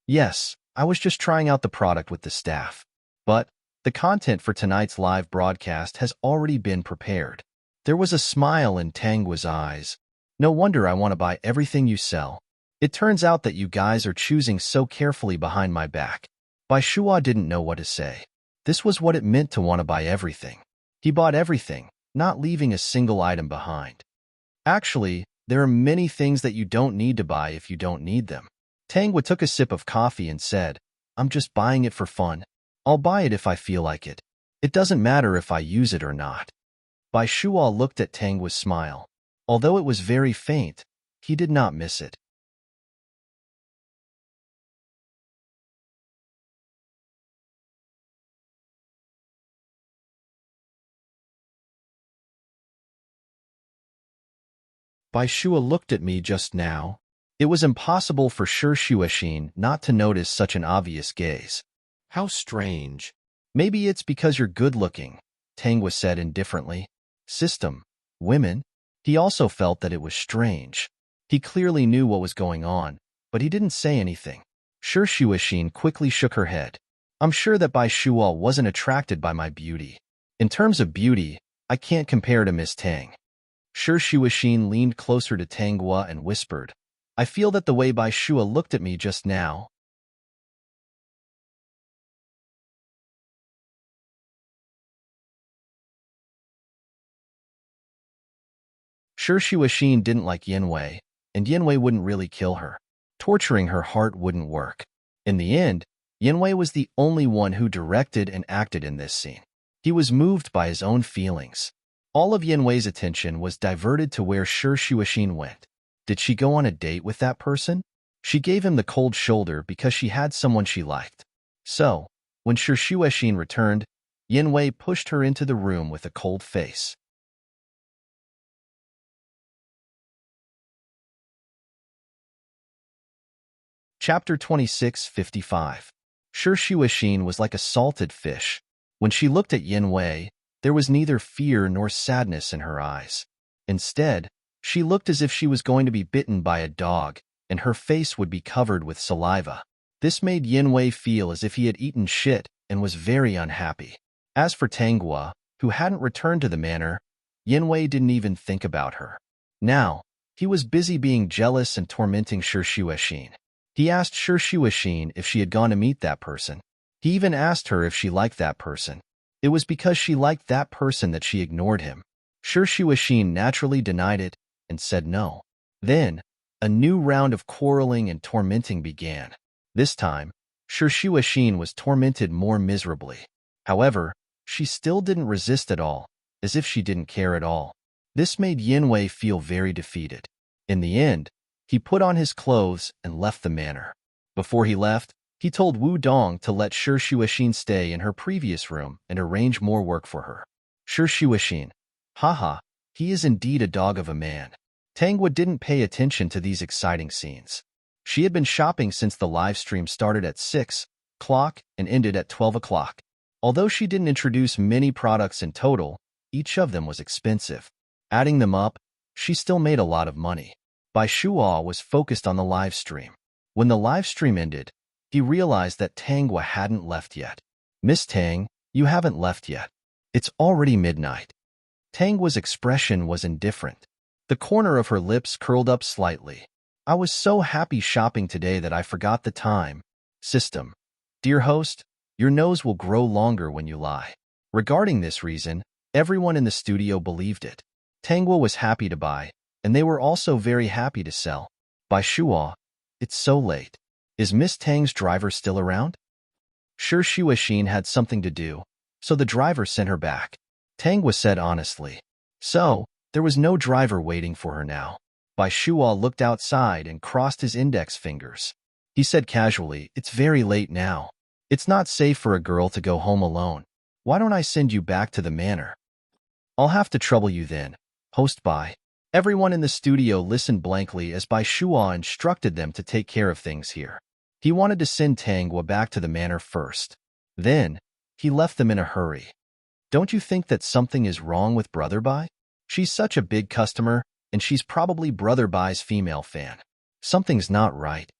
"Yes, I was just trying out the product with the staff. But the content for tonight's live broadcast has already been prepared." There was a smile in Tangwa's eyes. "No wonder I want to buy everything you sell. It turns out that you guys are choosing so carefully behind my back. Bai Shuo didn't know what to say. This was what it meant to want to buy everything. He bought everything, not leaving a single item behind. Actually, there are many things that you don't need to buy if you don't need them. Tangwa took a sip of coffee and said, I'm just buying it for fun. I'll buy it if I feel like it. It doesn't matter if I use it or not. Bai Shuo looked at Tangwa's smile. Although it was very faint, he did not miss it. Bai Shuo looked at me just now. It was impossible for Shuoxin not to notice such an obvious gaze. How strange. Maybe it's because you're good-looking, Tangwa said indifferently. System. Women. He also felt that it was strange. He clearly knew what was going on, but he didn't say anything. Shuoxin quickly shook her head. I'm sure that Bai Shuo wasn't attracted by my beauty. In terms of beauty, I can't compare to Miss Tang. Shuoxin leaned closer to Tangwa and whispered, I feel that the way Bai Shuo looked at me just now. Shuoxin didn't like Yanwei, and Yanwei wouldn't really kill her. Torturing her heart wouldn't work. In the end, Yanwei was the only one who directed and acted in this scene. He was moved by his own feelings. All of Yanwei's attention was diverted to where Shuoxin went. Did she go on a date with that person? She gave him the cold shoulder because she had someone she liked. So, when Shuoxin returned, Yanwei pushed her into the room with a cold face. Chapter 26:55. Shuoxin was like a salted fish. When she looked at Yanwei, there was neither fear nor sadness in her eyes. Instead, she looked as if she was going to be bitten by a dog, and her face would be covered with saliva. This made Yanwei feel as if he had eaten shit and was very unhappy. As for Tangwa, who hadn't returned to the manor, Yanwei didn't even think about her. Now, he was busy being jealous and tormenting Shuoxin. He asked Shuoxin if she had gone to meet that person. He even asked her if she liked that person. It was because she liked that person that she ignored him. Shuoxin naturally denied it and said no. Then, a new round of quarreling and tormenting began. This time, Shuoxin was tormented more miserably. However, she still didn't resist at all, as if she didn't care at all. This made Yanwei feel very defeated. In the end, he put on his clothes and left the manor. Before he left, he told Wu Dong to let Shuoxin stay in her previous room and arrange more work for her. Shuoxin, haha, he is indeed a dog of a man. Tangwa didn't pay attention to these exciting scenes. She had been shopping since the live stream started at 6 o'clock and ended at 12 o'clock. Although she didn't introduce many products in total, each of them was expensive. Adding them up, she still made a lot of money. Bai Shuo was focused on the live stream. When the live stream ended, he realized that Tangwa hadn't left yet. Miss Tang, you haven't left yet. It's already midnight. Tangwa's expression was indifferent. The corner of her lips curled up slightly. I was so happy shopping today that I forgot the time. System. Dear host, your nose will grow longer when you lie. Regarding this reason, everyone in the studio believed it. Tangwa was happy to buy, and they were also very happy to sell. Bai Shuo, it's so late. Is Miss Tang's driver still around? Shuoxin had something to do, so the driver sent her back. Tangwa said honestly. So, there was no driver waiting for her now. Bai Shuo looked outside and crossed his index fingers. He said casually, it's very late now. It's not safe for a girl to go home alone. Why don't I send you back to the manor? I'll have to trouble you then. Host Bai. Everyone in the studio listened blankly as Bai Shuo instructed them to take care of things here. He wanted to send Tangwa back to the manor first. Then, he left them in a hurry. Don't you think that something is wrong with Brother Bai? She's such a big customer, and she's probably Brother Bai's female fan. Something's not right.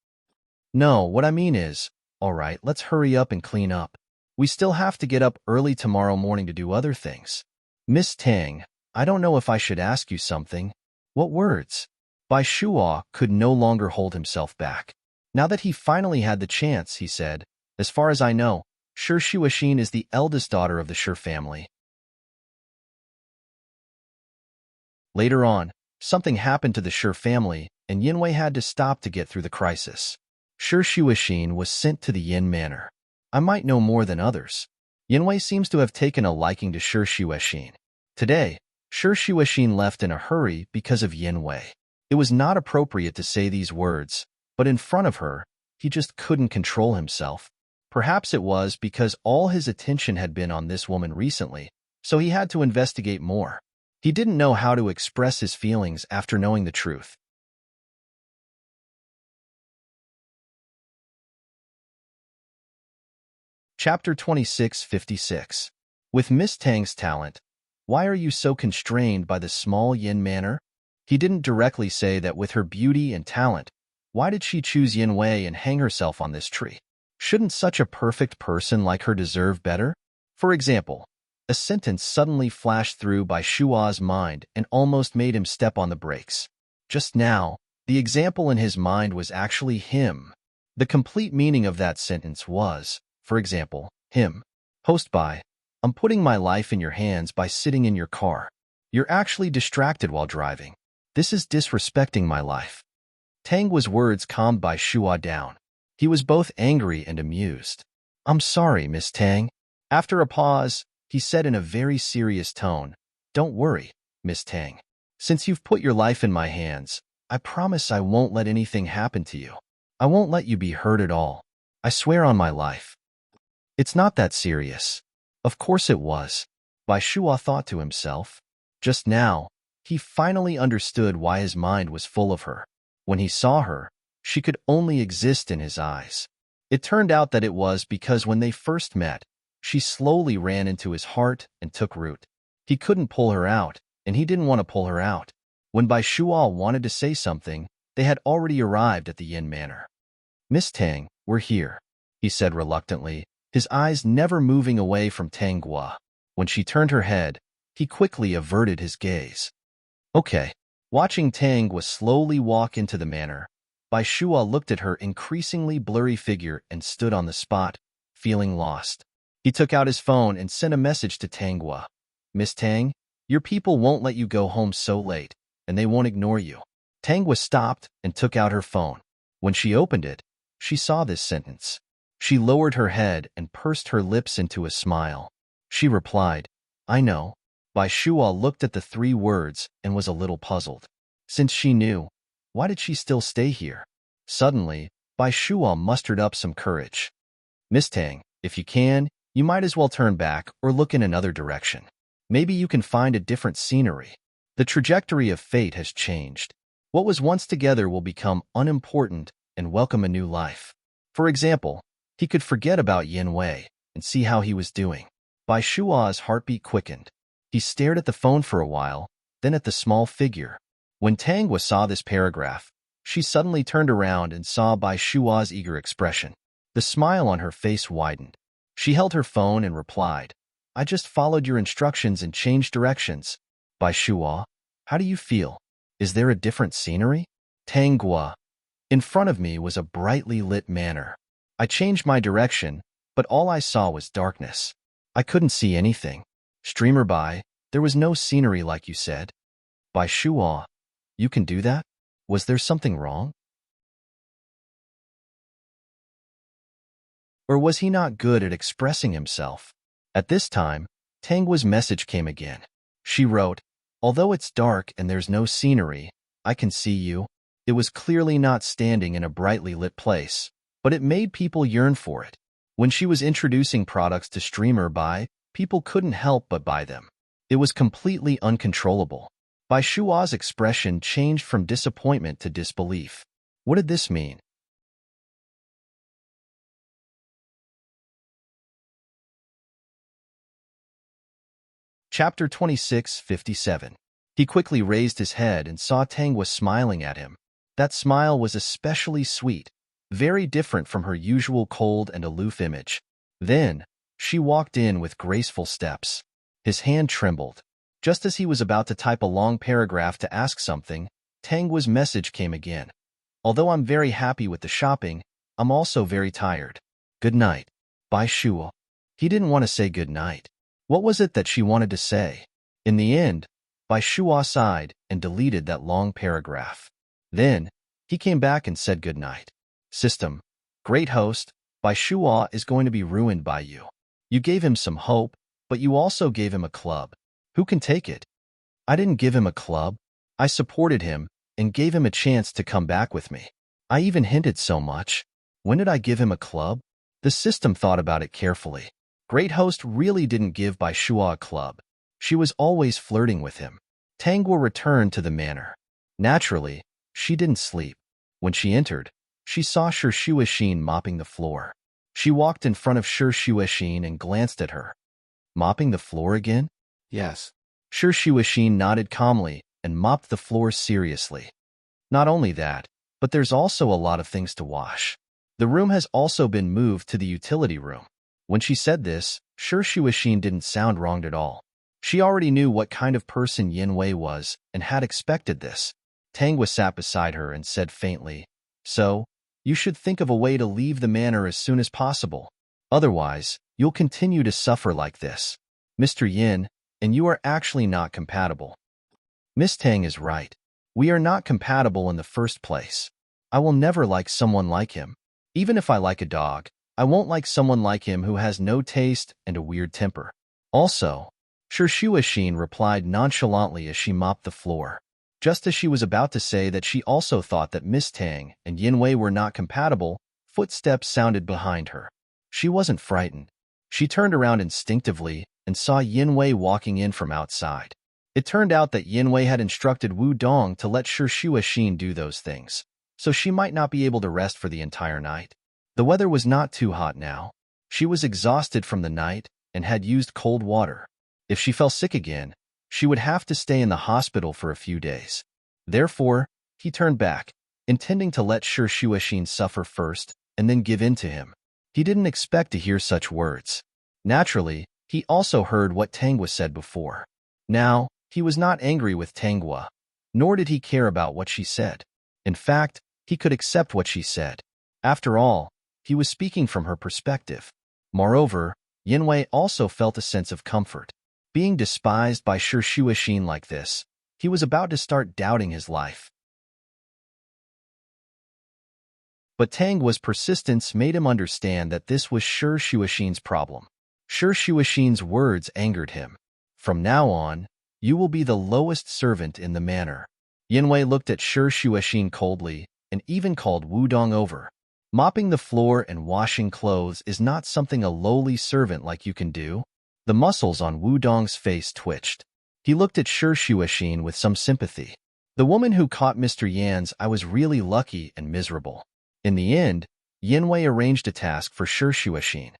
No, what I mean is, all right, let's hurry up and clean up. We still have to get up early tomorrow morning to do other things. Miss Tang, I don't know if I should ask you something. What words? Bai Shuo could no longer hold himself back. Now that he finally had the chance, he said, As far as I know, Shi Shuixin is the eldest daughter of the Shi family. Later on, something happened to the Shi family, and Yinwei had to stop to get through the crisis. Shi Shuixin was sent to the Yin Manor. I might know more than others. Yinwei seems to have taken a liking to Shi Shuixin. Today, Shi Shuixin left in a hurry because of Yinwei. It was not appropriate to say these words, but in front of her, he just couldn't control himself. Perhaps it was because all his attention had been on this woman recently, so he had to investigate more. He didn't know how to express his feelings after knowing the truth. Chapter 2656. With Miss Tang's talent, why are you so constrained by the small Yin manor? He didn't directly say that with her beauty and talent, why did she choose Yin Wei and hang herself on this tree? Shouldn't such a perfect person like her deserve better? For example, a sentence suddenly flashed through Bai Shua's mind and almost made him step on the brakes. Just now, the example in his mind was actually him. The complete meaning of that sentence was, for example, him. Host by, I'm putting my life in your hands by sitting in your car. You're actually distracted while driving. This is disrespecting my life. Tang's words calmed Bai Shua down. He was both angry and amused. I'm sorry, Miss Tang. After a pause, he said in a very serious tone, Don't worry, Miss Tang. Since you've put your life in my hands, I promise I won't let anything happen to you. I won't let you be hurt at all. I swear on my life. It's not that serious. Of course it was. Bai Shua thought to himself. Just now, he finally understood why his mind was full of her. When he saw her, she could only exist in his eyes. It turned out that it was because when they first met, she slowly ran into his heart and took root. He couldn't pull her out, and he didn't want to pull her out. When Bai Shua wanted to say something, they had already arrived at the Yin Manor. Miss Tang, we're here, he said reluctantly, his eyes never moving away from Tang Gua. When she turned her head, he quickly averted his gaze. Okay. Watching Tang Gua slowly walk into the manor, Bai Shua looked at her increasingly blurry figure and stood on the spot, feeling lost. He took out his phone and sent a message to Tang Gua. Miss Tang, your people won't let you go home so late, and they won't ignore you. Tang Gua stopped and took out her phone. When she opened it, she saw this sentence. She lowered her head and pursed her lips into a smile. She replied, I know. Bai Shua looked at the 3 words and was a little puzzled. Since she knew, why did she still stay here? Suddenly, Bai Shua mustered up some courage. Miss Tang, if you can, you might as well turn back or look in another direction. Maybe you can find a different scenery. The trajectory of fate has changed. What was once together will become unimportant and welcome a new life. For example, he could forget about Yin Wei and see how he was doing. Bai Shua's heartbeat quickened. He stared at the phone for a while, then at the small figure. When Tang Gua saw this paragraph, she suddenly turned around and saw Bai Shua's eager expression. The smile on her face widened. She held her phone and replied, I just followed your instructions and changed directions. Bai Shua, how do you feel? Is there a different scenery? Tang Gua. In front of me was a brightly lit manor. I changed my direction, but all I saw was darkness. I couldn't see anything. Streamer Bai, there was no scenery like you said. Bai Shua, you can do that? Was there something wrong? Or was he not good at expressing himself? At this time, Tang Gua's message came again. She wrote, Although it's dark and there's no scenery, I can see you. It was clearly not standing in a brightly lit place, but it made people yearn for it. When she was introducing products to Streamer Bai, people couldn't help but buy them. It was completely uncontrollable. Bai Shua's expression changed from disappointment to disbelief. What did this mean? Chapter 2657. He quickly raised his head and saw Tang Gua smiling at him. That smile was especially sweet, very different from her usual cold and aloof image. Then, she walked in with graceful steps. His hand trembled. Just as he was about to type a long paragraph to ask something, Tang Gua's message came again. Although I'm very happy with the shopping, I'm also very tired. Good night. Bai Shuo. He didn't want to say good night. What was it that she wanted to say? In the end, Bai Shuo sighed and deleted that long paragraph. Then, he came back and said good night. System. Great host, Bai Shuo is going to be ruined by you. You gave him some hope, but you also gave him a club. Who can take it? I didn't give him a club. I supported him and gave him a chance to come back with me. I even hinted so much. When did I give him a club? The system thought about it carefully. Great host really didn't give Bai Shuo a club. She was always flirting with him. Tangwa returned to the manor. Naturally, she didn't sleep. When she entered, she saw Shi Shuixin mopping the floor. She walked in front of Shi Shuixin and glanced at her. Mopping the floor again? Yes. Shi Shuixin nodded calmly and mopped the floor seriously. Not only that, but there's also a lot of things to wash. The room has also been moved to the utility room. When she said this, Shi Shuixin didn't sound wronged at all. She already knew what kind of person Yin Wei was and had expected this. Tangwa sat beside her and said faintly, "So, you should think of a way to leave the manor as soon as possible. Otherwise, you'll continue to suffer like this. Mr. Yin, and you are actually not compatible." Miss Tang is right. We are not compatible in the first place. I will never like someone like him. Even if I like a dog, I won't like someone like him who has no taste and a weird temper. Also, Shi Shuixin replied nonchalantly as she mopped the floor. Just as she was about to say that she also thought that Miss Tang and Yin Wei were not compatible, footsteps sounded behind her. She wasn't frightened. She turned around instinctively and saw Yin Wei walking in from outside. It turned out that Yin Wei had instructed Wu Dong to let Shi Shuixin do those things, so she might not be able to rest for the entire night. The weather was not too hot now. She was exhausted from the night and had used cold water. If she fell sick again, she would have to stay in the hospital for a few days. Therefore, he turned back, intending to let Shi Shuixin suffer first and then give in to him. He didn't expect to hear such words. Naturally, he also heard what Tangwa said before. Now, he was not angry with Tangwa, nor did he care about what she said. In fact, he could accept what she said. After all, he was speaking from her perspective. Moreover, Yin Wei also felt a sense of comfort. Being despised by Shi Shuixin like this, he was about to start doubting his life. But Tangwa's persistence made him understand that this was Shi Shuixin's problem. Shi Shuixin's words angered him. From now on, you will be the lowest servant in the manor. Yin Wei looked at Shi Shuixin coldly and even called Wu Dong over. Mopping the floor and washing clothes is not something a lowly servant like you can do. The muscles on Wu Dong's face twitched. He looked at Shi Shuixin with some sympathy. The woman who caught Mr. Yan's I was really lucky and miserable. In the end, Yin Wei arranged a task for Shi Shuixin.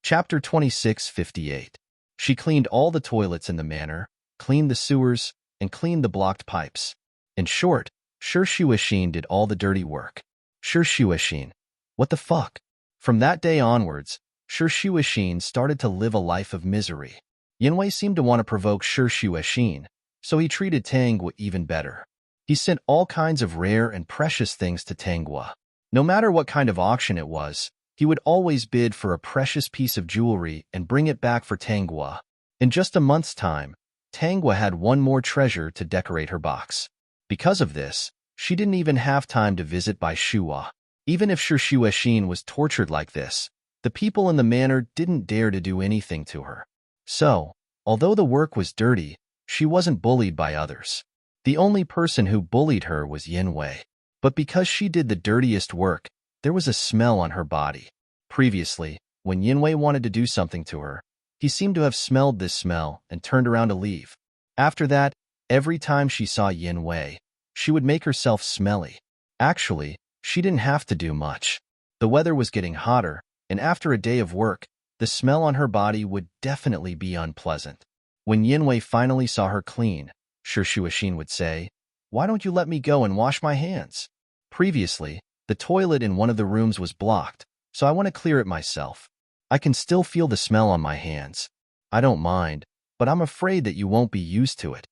Chapter 2658. She cleaned all the toilets in the manor, cleaned the sewers, and cleaned the blocked pipes. In short, Shi Shuixin did all the dirty work. Shi Shuixin. What the fuck? From that day onwards, Shi Shuixin started to live a life of misery. Yin Wei seemed to want to provoke Shi Shuixin, so he treated Tangwa even better. He sent all kinds of rare and precious things to Tangwa. No matter what kind of auction it was, he would always bid for a precious piece of jewelry and bring it back for Tangwa. In just a month's time, Tangwa had one more treasure to decorate her box. Because of this, she didn't even have time to visit Bai Shuo. Even if Shi Shuixin was tortured like this, the people in the manor didn't dare to do anything to her. So, although the work was dirty, she wasn't bullied by others. The only person who bullied her was Yin Wei. But because she did the dirtiest work, there was a smell on her body. Previously, when Yin Wei wanted to do something to her, he seemed to have smelled this smell and turned around to leave. After that, every time she saw Yin Wei, she would make herself smelly. Actually, she didn't have to do much. The weather was getting hotter, and after a day of work, the smell on her body would definitely be unpleasant. When Yin Wei finally saw her clean, Shi Shuixin would say, "Why don't you let me go and wash my hands?" Previously, the toilet in one of the rooms was blocked, so I want to clear it myself. I can still feel the smell on my hands. I don't mind, but I'm afraid that you won't be used to it.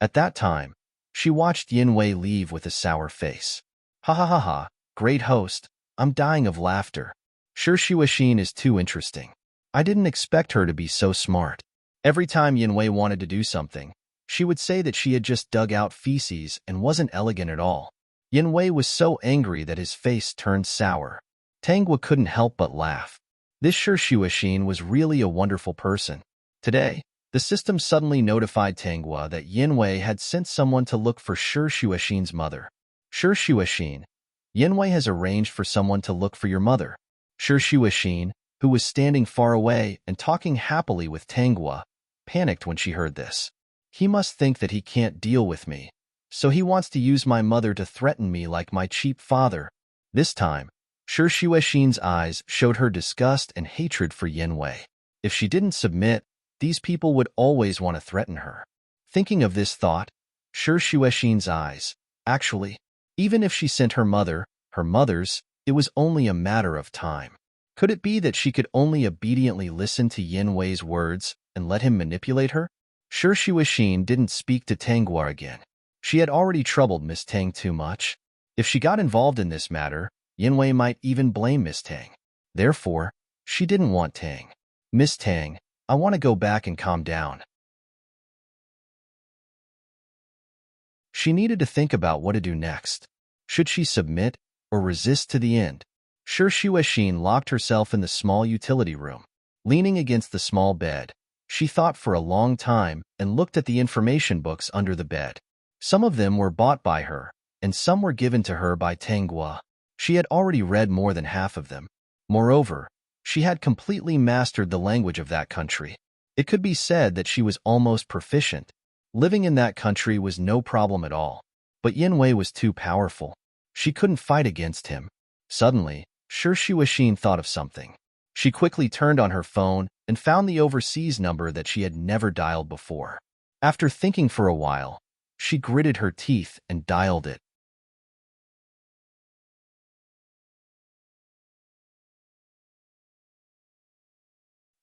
At that time, She watched Yin Wei leave with a sour face. Ha ha ha ha, great host, I'm dying of laughter. Sure, Shuashin is too interesting. I didn't expect her to be so smart. Every time Yin Wei wanted to do something, she would say that she had just dug out feces and wasn't elegant at all. Yin Wei was so angry that his face turned sour. Tanghua couldn't help but laugh. This Shi Shuashin was really a wonderful person. Today, the system suddenly notified Tanghua that Yin Wei had sent someone to look for Shi Shuashin's mother. Shi Shuashin, Yin Wei has arranged for someone to look for your mother. Shi Shuashin, who was standing far away and talking happily with Tanghua, panicked when she heard this. He must think that he can't deal with me, so he wants to use my mother to threaten me like my cheap father. This time, Shi Shuashin's eyes showed her disgust and hatred for Yin Wei. If she didn't submit, these people would always want to threaten her. Thinking of this thought, Shi Shuashin's eyes, actually, even if she sent her mother's, it was only a matter of time. Could it be that she could only obediently listen to Yin Wei's words and let him manipulate her? Shi Shuashin didn't speak to Tanghua again. She had already troubled Miss Tang too much. If she got involved in this matter, Yin Wei might even blame Miss Tang. Therefore, she didn't want Tang. Miss Tang, I want to go back and calm down. She needed to think about what to do next. Should she submit or resist to the end? Shi Shuashin locked herself in the small utility room. Leaning against the small bed, she thought for a long time and looked at the information books under the bed. Some of them were bought by her, and some were given to her by Tanghua. She had already read more than half of them. Moreover, she had completely mastered the language of that country. It could be said that she was almost proficient. Living in that country was no problem at all. But Yin Wei was too powerful. She couldn't fight against him. Suddenly, Shi Shuashin thought of something. She quickly turned on her phone and found the overseas number that she had never dialed before. After thinking for a while, she gritted her teeth and dialed it.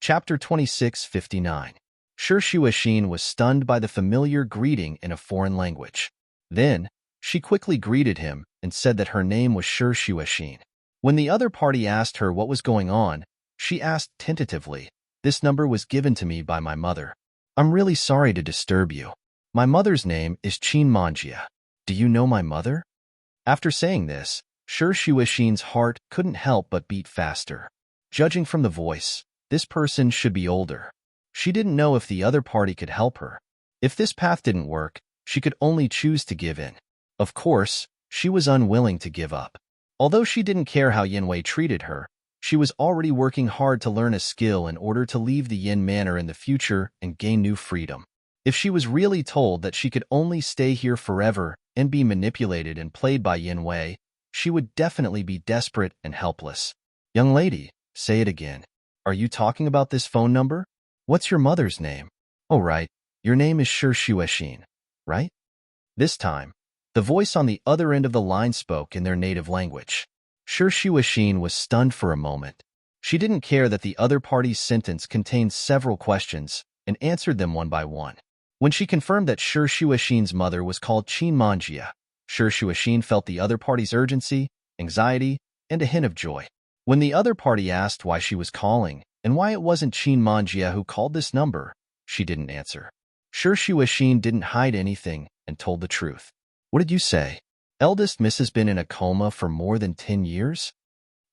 Chapter 26:59. Shi Shuashin was stunned by the familiar greeting in a foreign language. Then, she quickly greeted him and said that her name was Shi Shuashin. When the other party asked her what was going on, she asked tentatively, "This number was given to me by my mother. I'm really sorry to disturb you. My mother's name is Qin Manjia. Do you know my mother?" After saying this, Shi Shuashin's heart couldn't help but beat faster. Judging from the voice, this person should be older. She didn't know if the other party could help her. If this path didn't work, she could only choose to give in. Of course, she was unwilling to give up. Although she didn't care how Yin Wei treated her, she was already working hard to learn a skill in order to leave the Yin manor in the future and gain new freedom. If she was really told that she could only stay here forever and be manipulated and played by Yin Wei, she would definitely be desperate and helpless. "Young lady, say it again. Are you talking about this phone number? What's your mother's name?" "Oh right, your name is Shi Shuashin, right?" This time, the voice on the other end of the line spoke in their native language. Shi Shuashin was stunned for a moment. She didn't care that the other party's sentence contained several questions and answered them one by one. When she confirmed that Shi Shuashin's mother was called Qin Manjia, Shi Shuashin felt the other party's urgency, anxiety, and a hint of joy. When the other party asked why she was calling and why it wasn't Qin Manjia who called this number, she didn't answer. Shi Shuashin didn't hide anything and told the truth. "What did you say? Eldest Miss has been in a coma for more than 10 years?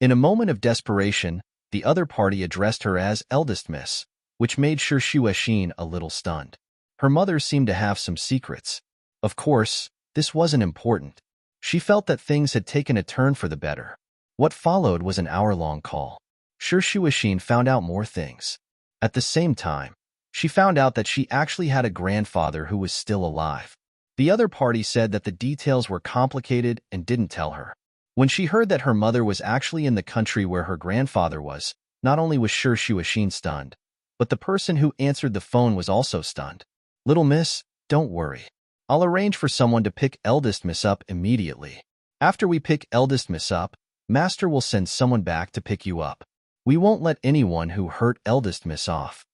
In a moment of desperation, the other party addressed her as Eldest Miss, which made Shi Shuashin a little stunned. Her mother seemed to have some secrets. Of course, this wasn't important. She felt that things had taken a turn for the better. What followed was an hour-long call. Shi Shuashin found out more things. At the same time, she found out that she actually had a grandfather who was still alive. The other party said that the details were complicated and didn't tell her. When she heard that her mother was actually in the country where her grandfather was, not only was Shi Shuashin stunned, but the person who answered the phone was also stunned. "Little miss, don't worry. I'll arrange for someone to pick Eldest Miss up immediately. After we pick Eldest Miss up, Master will send someone back to pick you up. We won't let anyone who hurt Eldest Miss off."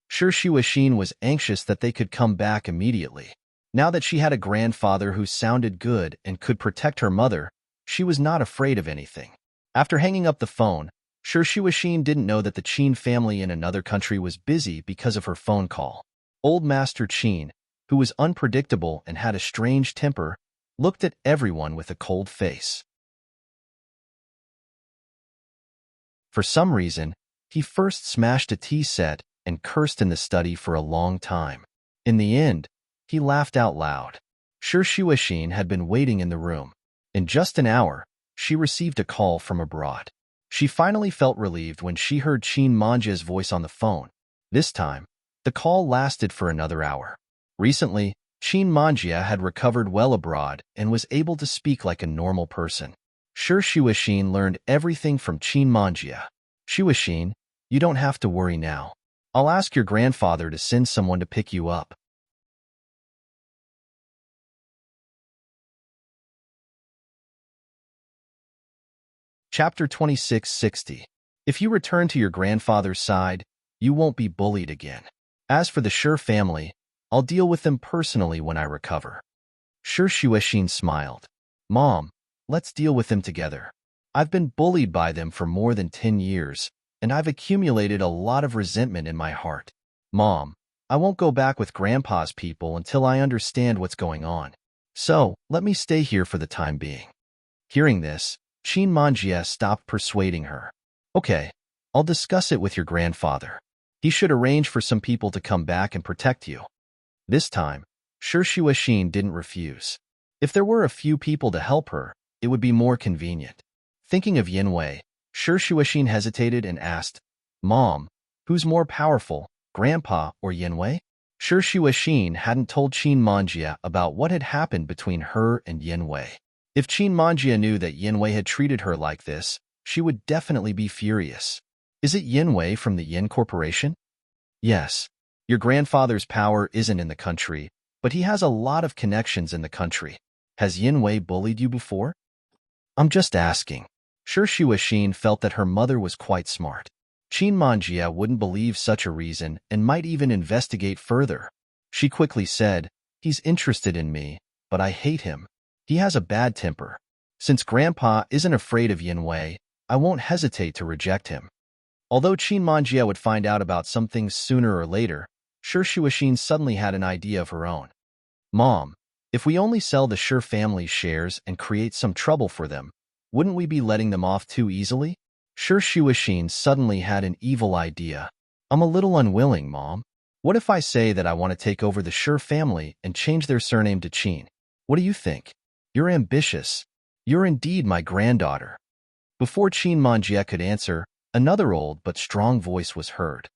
Shi Shuashin was anxious that they could come back immediately. Now that she had a grandfather who sounded good and could protect her mother, she was not afraid of anything. After hanging up the phone, Shirshiwashin didn't know that the Qin family in another country was busy because of her phone call. Old Master Qin, who was unpredictable and had a strange temper, looked at everyone with a cold face. For some reason, he first smashed a tea set and cursed in the study for a long time. In the end, he laughed out loud. Shirshiwashin had been waiting in the room. In just an hour, she received a call from abroad. She finally felt relieved when she heard Qin Manjia's voice on the phone. This time, the call lasted for another hour. Recently, Qin Manjia had recovered well abroad and was able to speak like a normal person. Shirshiwashin learned everything from Qin Manjia. Shiwashin, you don't have to worry now. I'll ask your grandfather to send someone to pick you up. Chapter 2660. If you return to your grandfather's side, you won't be bullied again. As for the Shur family, I'll deal with them personally when I recover. Shirshiwashin smiled. Mom, let's deal with them together. I've been bullied by them for more than 10 years, and I've accumulated a lot of resentment in my heart. Mom, I won't go back with Grandpa's people until I understand what's going on. So, let me stay here for the time being. Hearing this, Qin Manjia stopped persuading her. Okay, I'll discuss it with your grandfather. He should arrange for some people to come back and protect you. This time, Shirshiwashin didn't refuse. If there were a few people to help her, it would be more convenient. Thinking of Yinwei, Shirshiwashin hesitated and asked, Mom, who's more powerful, Grandpa or Yinwei? Shirshiwashin hadn't told Qin Manjia about what had happened between her and Yinwei. If Qin Manjia knew that Yinwei had treated her like this, she would definitely be furious. Is it Yinwei from the Yin Corporation? Yes. Your grandfather's power isn't in the country, but he has a lot of connections in the country. Has Yinwei bullied you before? I'm just asking. Shirshiwashin felt that her mother was quite smart. Qin Manjia wouldn't believe such a reason and might even investigate further. She quickly said, He's interested in me, but I hate him. He has a bad temper. Since Grandpa isn't afraid of Yinwei, I won't hesitate to reject him. Although Qin Manjia would find out about some things sooner or later, Shirshiwashin suddenly had an idea of her own. Mom, if we only sell the Shur family's shares and create some trouble for them, wouldn't we be letting them off too easily? Shirshiwashin suddenly had an evil idea. I'm a little unwilling, Mom. What if I say that I want to take over the Shur family and change their surname to Qin? What do you think? You're ambitious. You're indeed my granddaughter. Before Qin Manjia could answer, another old but strong voice was heard.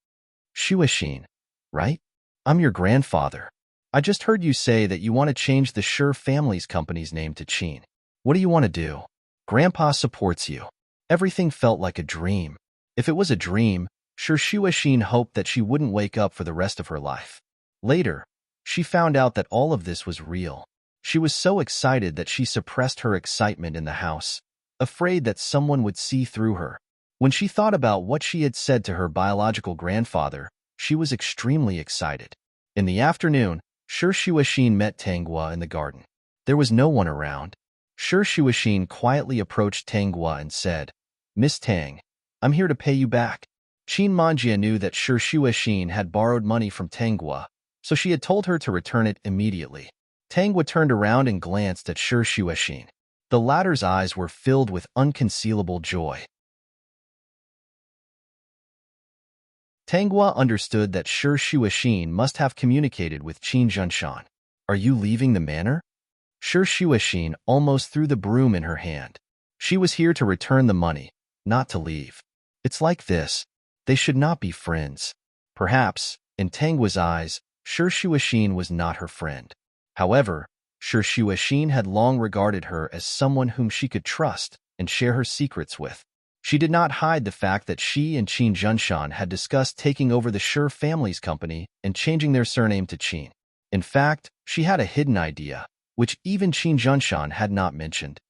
Shiwashin, right? I'm your grandfather. I just heard you say that you want to change the Shur family's company's name to Qin. What do you want to do? Grandpa supports you. Everything felt like a dream. If it was a dream, Shirshiwashin hoped that she wouldn't wake up for the rest of her life. Later, she found out that all of this was real. She was so excited that she suppressed her excitement in the house, afraid that someone would see through her. When she thought about what she had said to her biological grandfather, she was extremely excited. In the afternoon, Shirshiwashin met Tanghua in the garden. There was no one around. Shirshiwashin quietly approached Tanghua and said, Miss Tang, I'm here to pay you back. Qin Manjia knew that Shirshiwashin had borrowed money from Tanghua, so she had told her to return it immediately. Tanghua turned around and glanced at Shirshiwashin. The latter's eyes were filled with unconcealable joy. Tanghua understood that Shirshiwashin must have communicated with Qin Zhunshan. Are you leaving the manor? Shirshiwashin almost threw the broom in her hand. She was here to return the money, not to leave. It's like this. They should not be friends. Perhaps, in Tanghua's eyes, Shirshiwashin was not her friend. However, Shirshiwashin had long regarded her as someone whom she could trust and share her secrets with. She did not hide the fact that she and Qin Zhunshan had discussed taking over the Shur family's company and changing their surname to Qin. In fact, she had a hidden idea, which even Qin Zhunshan had not mentioned.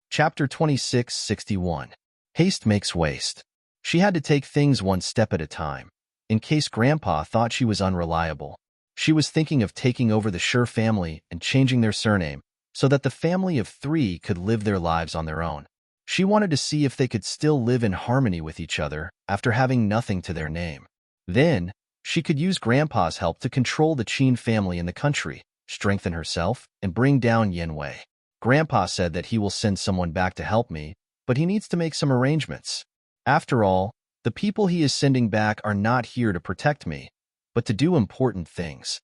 Chapter 2661. Haste makes waste. She had to take things one step at a time, in case Grandpa thought she was unreliable. She was thinking of taking over the Schur family and changing their surname so that the family of 3 could live their lives on their own. She wanted to see if they could still live in harmony with each other after having nothing to their name. Then, she could use Grandpa's help to control the Qin family in the country, strengthen herself, and bring down Yanwei. Grandpa said that he will send someone back to help me, but he needs to make some arrangements. After all, the people he is sending back are not here to protect me, but to do important things.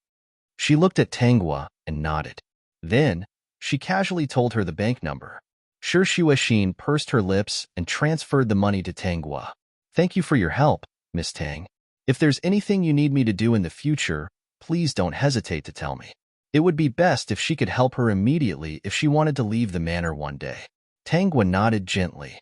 She looked at Tanghua and nodded. Then, she casually told her the bank number. Shi Shuixin pursed her lips and transferred the money to Tanghua. Thank you for your help, Miss Tang. If there's anything you need me to do in the future, please don't hesitate to tell me. It would be best if she could help her immediately if she wanted to leave the manor one day. Tanghua nodded gently.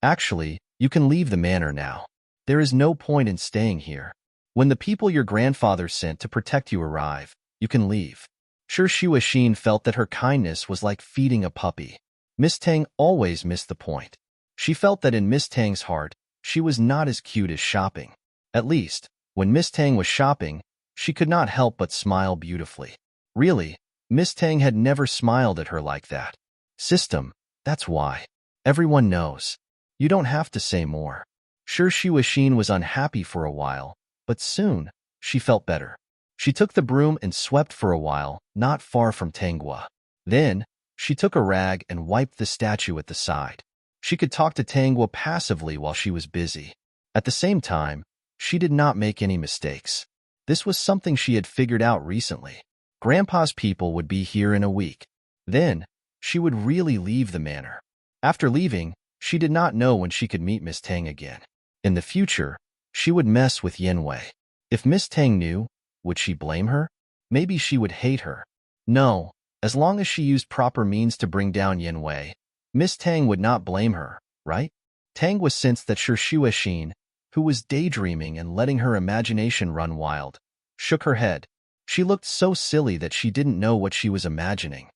Actually, you can leave the manor now. There is no point in staying here. When the people your grandfather sent to protect you arrive, you can leave. Shi Shuixin felt that her kindness was like feeding a puppy. Miss Tang always missed the point. She felt that in Miss Tang's heart, she was not as cute as shopping. At least, when Miss Tang was shopping, she could not help but smile beautifully. Really, Miss Tang had never smiled at her like that. System, that's why. Everyone knows. You don't have to say more. Shi Shuixin was unhappy for a while, but soon, she felt better. She took the broom and swept for a while, not far from Tanghua. Then, she took a rag and wiped the statue at the side. She could talk to Tanghua passively while she was busy. At the same time, she did not make any mistakes. This was something she had figured out recently. Grandpa's people would be here in a week. Then, she would really leave the manor. After leaving, she did not know when she could meet Miss Tang again. In the future, she would mess with Yanwei. If Miss Tang knew, would she blame her? Maybe she would hate her. No, as long as she used proper means to bring down Yanwei, Miss Tang would not blame her, right? Tang was sensed that Shi Shuixin, who was daydreaming and letting her imagination run wild, shook her head. She looked so silly that she didn't know what she was imagining.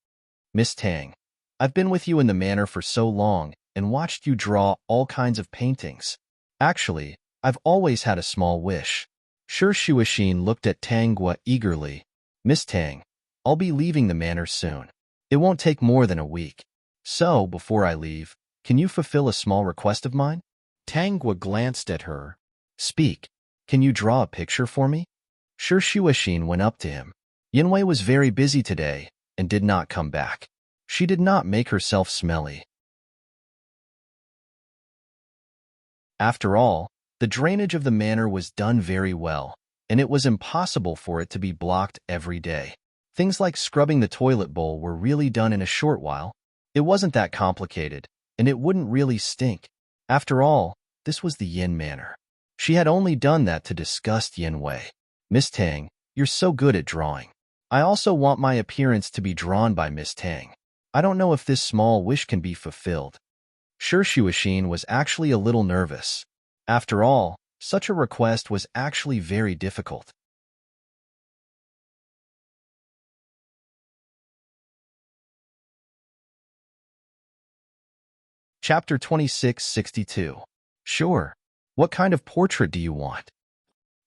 Miss Tang, I've been with you in the manor for so long and watched you draw all kinds of paintings. Actually, I've always had a small wish. Shi Shuixin looked at Tanghua eagerly. Miss Tang, I'll be leaving the manor soon. It won't take more than a week. So, before I leave, can you fulfill a small request of mine? Tanghua glanced at her. Speak. Can you draw a picture for me? Shi Shuixin went up to him. Yanwei was very busy today and did not come back. She did not make herself smelly. After all, the drainage of the manor was done very well, and it was impossible for it to be blocked every day. Things like scrubbing the toilet bowl were really done in a short while. It wasn't that complicated, and it wouldn't really stink. After all, this was the Yin manor. She had only done that to disgust Yanwei. Miss Tang, you're so good at drawing. I also want my appearance to be drawn by Miss Tang. I don't know if this small wish can be fulfilled. Shi Shuixin was actually a little nervous. After all, such a request was actually very difficult. Chapter 2662. Sure. What kind of portrait do you want?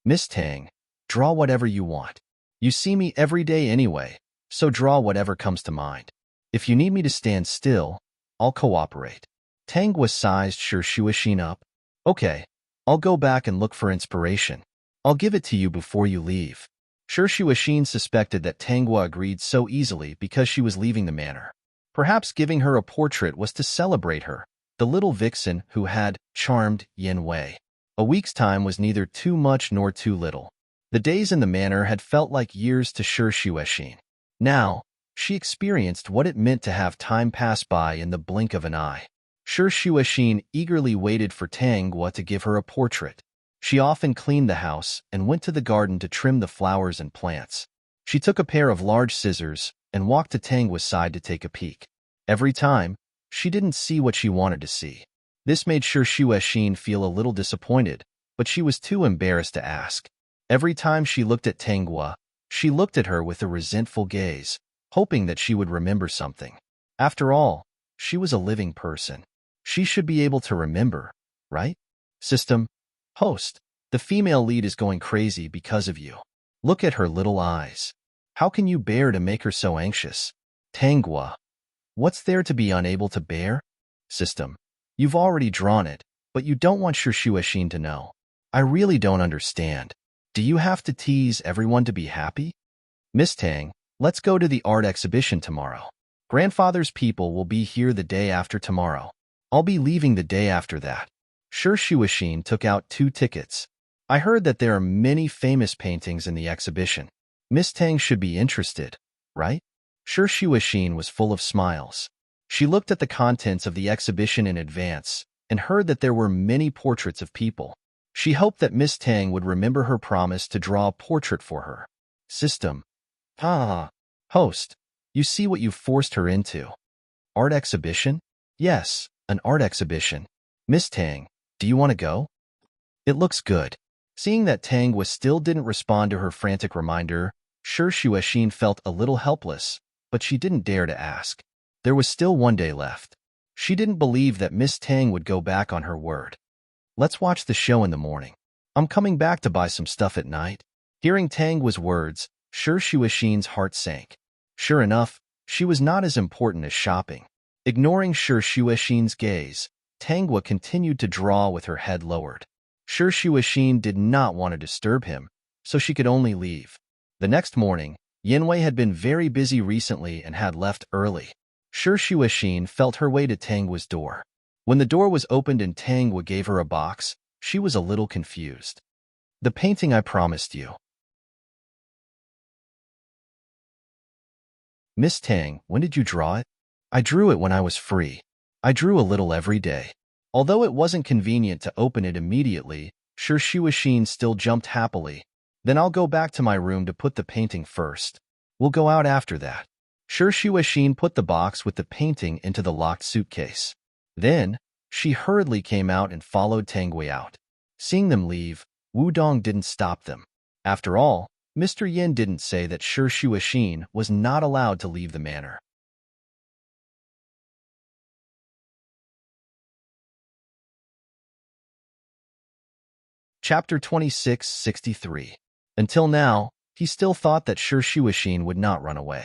Miss Tang, draw whatever you want. You see me every day anyway, so draw whatever comes to mind. If you need me to stand still, I'll cooperate. Tanghua sized Shi Shuixin up. Okay, I'll go back and look for inspiration. I'll give it to you before you leave. Shi Shuixin suspected that Tanghua agreed so easily because she was leaving the manor. Perhaps giving her a portrait was to celebrate her, the little vixen who had charmed Yanwei. A week's time was neither too much nor too little. The days in the manor had felt like years to Shi Shuixin. Now, she experienced what it meant to have time pass by in the blink of an eye. Shi Shuixin eagerly waited for Tanghua to give her a portrait. She often cleaned the house and went to the garden to trim the flowers and plants. She took a pair of large scissors and walked to Tanghua's side to take a peek. Every time, she didn't see what she wanted to see. This made Shi Shuixin feel a little disappointed, but she was too embarrassed to ask. Every time she looked at Tanghua, she looked at her with a resentful gaze, hoping that she would remember something. After all, she was a living person. She should be able to remember, right? System. Host. The female lead is going crazy because of you. Look at her little eyes. How can you bear to make her so anxious? Tangwa. What's there to be unable to bear? System. You've already drawn it, but you don't want Shuashin to know. I really don't understand. Do you have to tease everyone to be happy? Miss Tang, let's go to the art exhibition tomorrow. Grandfather's people will be here the day after tomorrow. I'll be leaving the day after that. Shuashin took out 2 tickets. I heard that there are many famous paintings in the exhibition. Miss Tang should be interested, right? Shuashin was full of smiles. She looked at the contents of the exhibition in advance and heard that there were many portraits of people. She hoped that Miss Tang would remember her promise to draw a portrait for her. System. Host. You see what you've forced her into. Art exhibition? Yes, an art exhibition. Miss Tang, do you want to go? It looks good. Seeing that Tangwa still didn't respond to her frantic reminder, Shuashin felt a little helpless, but she didn't dare to ask. There was still one day left. She didn't believe that Miss Tang would go back on her word. Let's watch the show in the morning. I'm coming back to buy some stuff at night. Hearing Tangwa's words, Shuashin's heart sank. Sure enough, she was not as important as shopping. Ignoring Shuashin's gaze, Tangwa continued to draw with her head lowered. Shuashin did not want to disturb him, so she could only leave. The next morning, Yanwei had been very busy recently and had left early. Shuashin felt her way to Tangwa's door. When the door was opened and Tangwa gave her a box, she was a little confused. The painting I promised you. Miss Tang, when did you draw it? I drew it when I was free. I drew a little every day. Although it wasn't convenient to open it immediately, Shuashin still jumped happily. Then I'll go back to my room to put the painting first. We'll go out after that. Shuashin put the box with the painting into the locked suitcase. Then, she hurriedly came out and followed Tangwei out. Seeing them leave, Wudong didn't stop them. After all, Mr. Yin didn't say that Shuashin was not allowed to leave the manor. Chapter 2663. Until now, he still thought that Shuashin would not run away.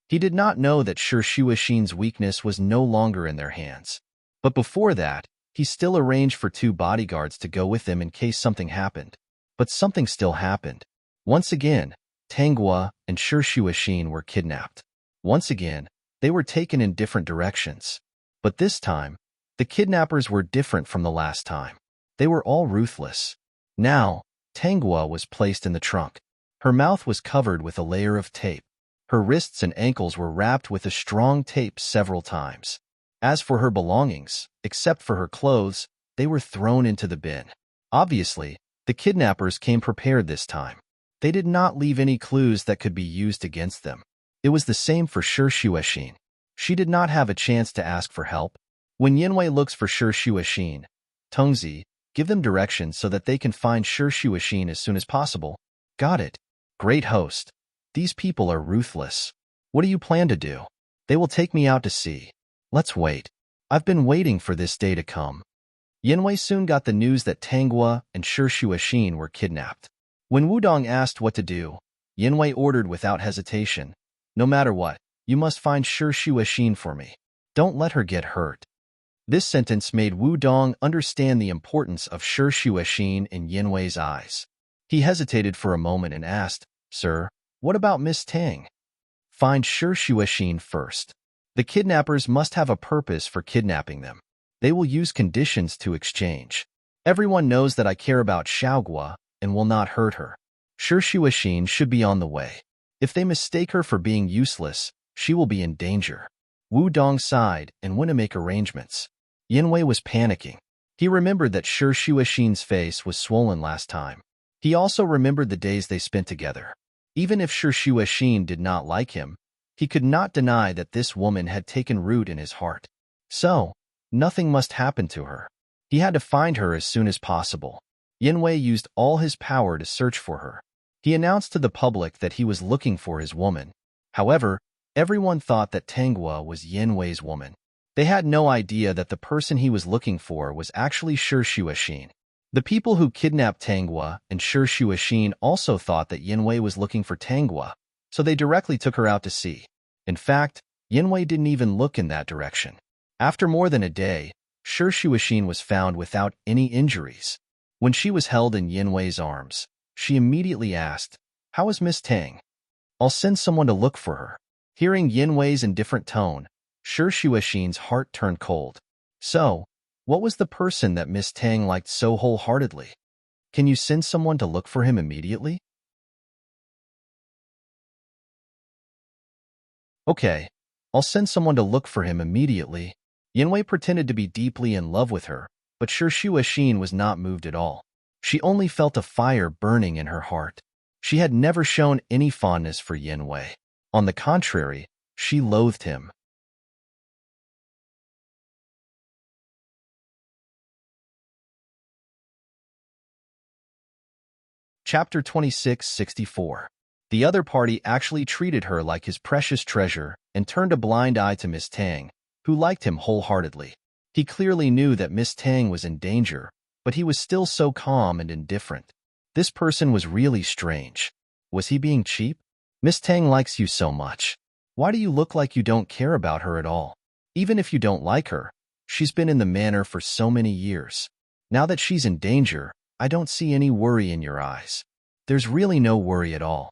He did not know that Shuashin's weakness was no longer in their hands. But before that, he still arranged for 2 bodyguards to go with him in case something happened. But something still happened. Once again, Tangwa and Shuashin were kidnapped. Once again, they were taken in different directions. But this time, the kidnappers were different from the last time. They were all ruthless. Now, Tangwa was placed in the trunk. Her mouth was covered with a layer of tape. Her wrists and ankles were wrapped with a strong tape several times. As for her belongings, except for her clothes, they were thrown into the bin. Obviously, the kidnappers came prepared this time. They did not leave any clues that could be used against them. It was the same for Shuashin. She did not have a chance to ask for help. When Yanwei looks for Shuashin, Tongzi, give them directions so that they can find Shuashin as soon as possible. Got it. Great host. These people are ruthless. What do you plan to do? They will take me out to sea. Let's wait. I've been waiting for this day to come. Yanwei soon got the news that Tangwa and Shuashin were kidnapped. When Wudong asked what to do, Yanwei ordered without hesitation, no matter what, you must find Shuashin for me. Don't let her get hurt. This sentence made Wudong understand the importance of Shuashin in Yanwei's eyes. He hesitated for a moment and asked, Sir, what about Miss Tang? Find Shuashin first. The kidnappers must have a purpose for kidnapping them. They will use conditions to exchange. Everyone knows that I care about Xiaogua and will not hurt her. Shuashin should be on the way. If they mistake her for being useless, she will be in danger. Wudong sighed and went to make arrangements. Yanwei was panicking. He remembered that Shuashin's face was swollen last time. He also remembered the days they spent together. Even if Shuashin did not like him, he could not deny that this woman had taken root in his heart. So, nothing must happen to her. He had to find her as soon as possible. Yanwei used all his power to search for her. He announced to the public that he was looking for his woman. However, everyone thought that Tangwa was Yanwei's woman. They had no idea that the person he was looking for was actually Shuashin. The people who kidnapped Tanghua and Shi Shuashin also thought that Yinwei was looking for Tanghua, so they directly took her out to sea. In fact, Yinwei didn't even look in that direction. After more than a day, Shi Shuashin was found without any injuries. When she was held in Yinwei's arms, she immediately asked, "How is Miss Tang? I'll send someone to look for her." Hearing Yinwei's indifferent tone, Shi Shuashin's heart turned cold. So, what was the person that Miss Tang liked so wholeheartedly? Can you send someone to look for him immediately? Okay, I'll send someone to look for him immediately. Yinwei pretended to be deeply in love with her, but Shi Shuashin was not moved at all. She only felt a fire burning in her heart. She had never shown any fondness for Yinwei. On the contrary, she loathed him. Chapter 2664. The other party actually treated her like his precious treasure and turned a blind eye to Miss Tang, who liked him wholeheartedly. He clearly knew that Miss Tang was in danger, but he was still so calm and indifferent. This person was really strange. Was he being cheap? Miss Tang likes you so much. Why do you look like you don't care about her at all? Even if you don't like her, she's been in the manor for so many years. Now that she's in danger, I don't see any worry in your eyes. There's really no worry at all.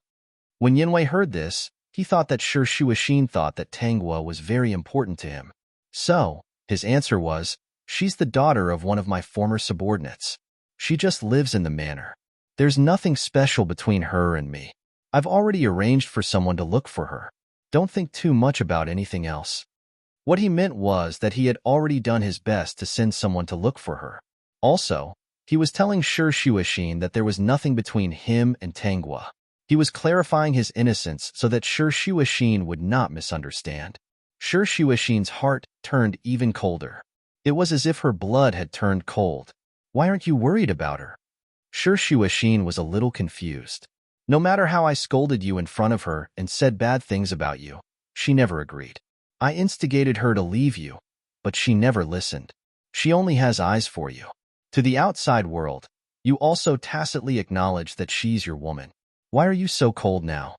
When Yinwei heard this, he thought that Shi Shuashin thought that Tanghua was very important to him. So, his answer was, "She's the daughter of one of my former subordinates. She just lives in the manor. There's nothing special between her and me. I've already arranged for someone to look for her. Don't think too much about anything else." What he meant was that he had already done his best to send someone to look for her. Also, he was telling Shi Shuashin that there was nothing between him and Tanghua. He was clarifying his innocence so that Shi Shuashin would not misunderstand. Shi Shuashin's heart turned even colder. It was as if her blood had turned cold. "Why aren't you worried about her?" Shi Shuashin was a little confused. "No matter how I scolded you in front of her and said bad things about you, she never agreed. I instigated her to leave you, but she never listened. She only has eyes for you. To the outside world, you also tacitly acknowledge that she's your woman. Why are you so cold now?"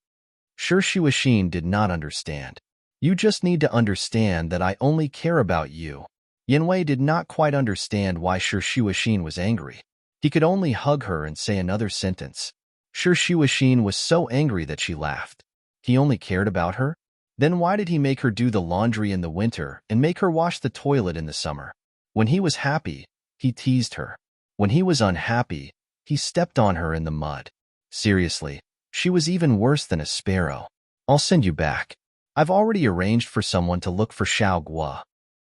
Shi Shuashin did not understand. "You just need to understand that I only care about you." Yinwei did not quite understand why Shi Shuashin was angry. He could only hug her and say another sentence. Shi Shuashin was so angry that she laughed. He only cared about her? Then why did he make her do the laundry in the winter and make her wash the toilet in the summer? When he was happy, he teased her. When he was unhappy, he stepped on her in the mud. Seriously, she was even worse than a sparrow. "I'll send you back. I've already arranged for someone to look for Xiao Guo."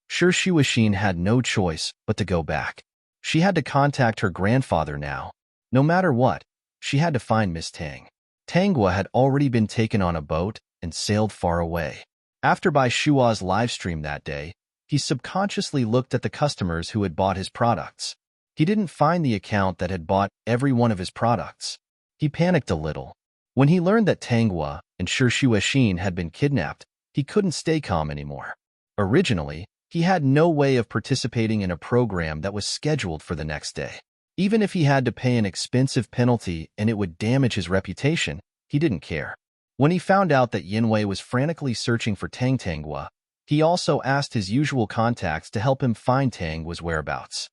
Shi Shuashin had no choice but to go back. She had to contact her grandfather now. No matter what, she had to find Miss Tang. Tanghua had already been taken on a boat and sailed far away. After Bai Shua's livestream that day, he subconsciously looked at the customers who had bought his products. He didn't find the account that had bought every one of his products. He panicked a little. When he learned that Tanghua and Shi Shuashin had been kidnapped, he couldn't stay calm anymore. Originally, he had no way of participating in a program that was scheduled for the next day. Even if he had to pay an expensive penalty and it would damage his reputation, he didn't care. When he found out that Yinwei was frantically searching for Tanghua, he also asked his usual contacts to help him find Tanghua's whereabouts.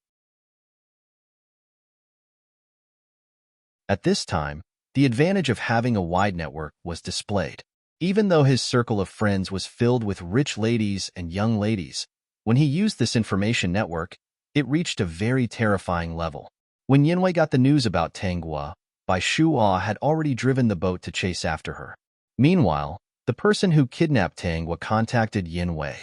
At this time, the advantage of having a wide network was displayed. Even though his circle of friends was filled with rich ladies and young ladies, when he used this information network, it reached a very terrifying level. When Yinwei got the news about Tanghua, Bai Shua had already driven the boat to chase after her. Meanwhile, the person who kidnapped Tanghua contacted Yinwei.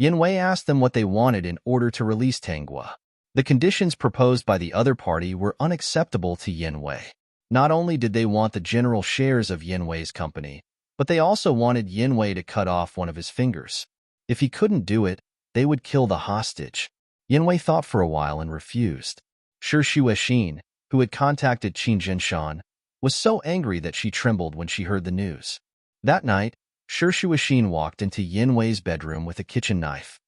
Yinwei asked them what they wanted in order to release Tanghua. The conditions proposed by the other party were unacceptable to Yinwei. Not only did they want the general shares of Yinwei's company, but they also wanted Yinwei to cut off one of his fingers. If he couldn't do it, they would kill the hostage. Yinwei thought for a while and refused. Shi Shuashin, who had contacted Qin Jinshan, was so angry that she trembled when she heard the news. That night, Shi Shuashin walked into Yinwei's bedroom with a kitchen knife.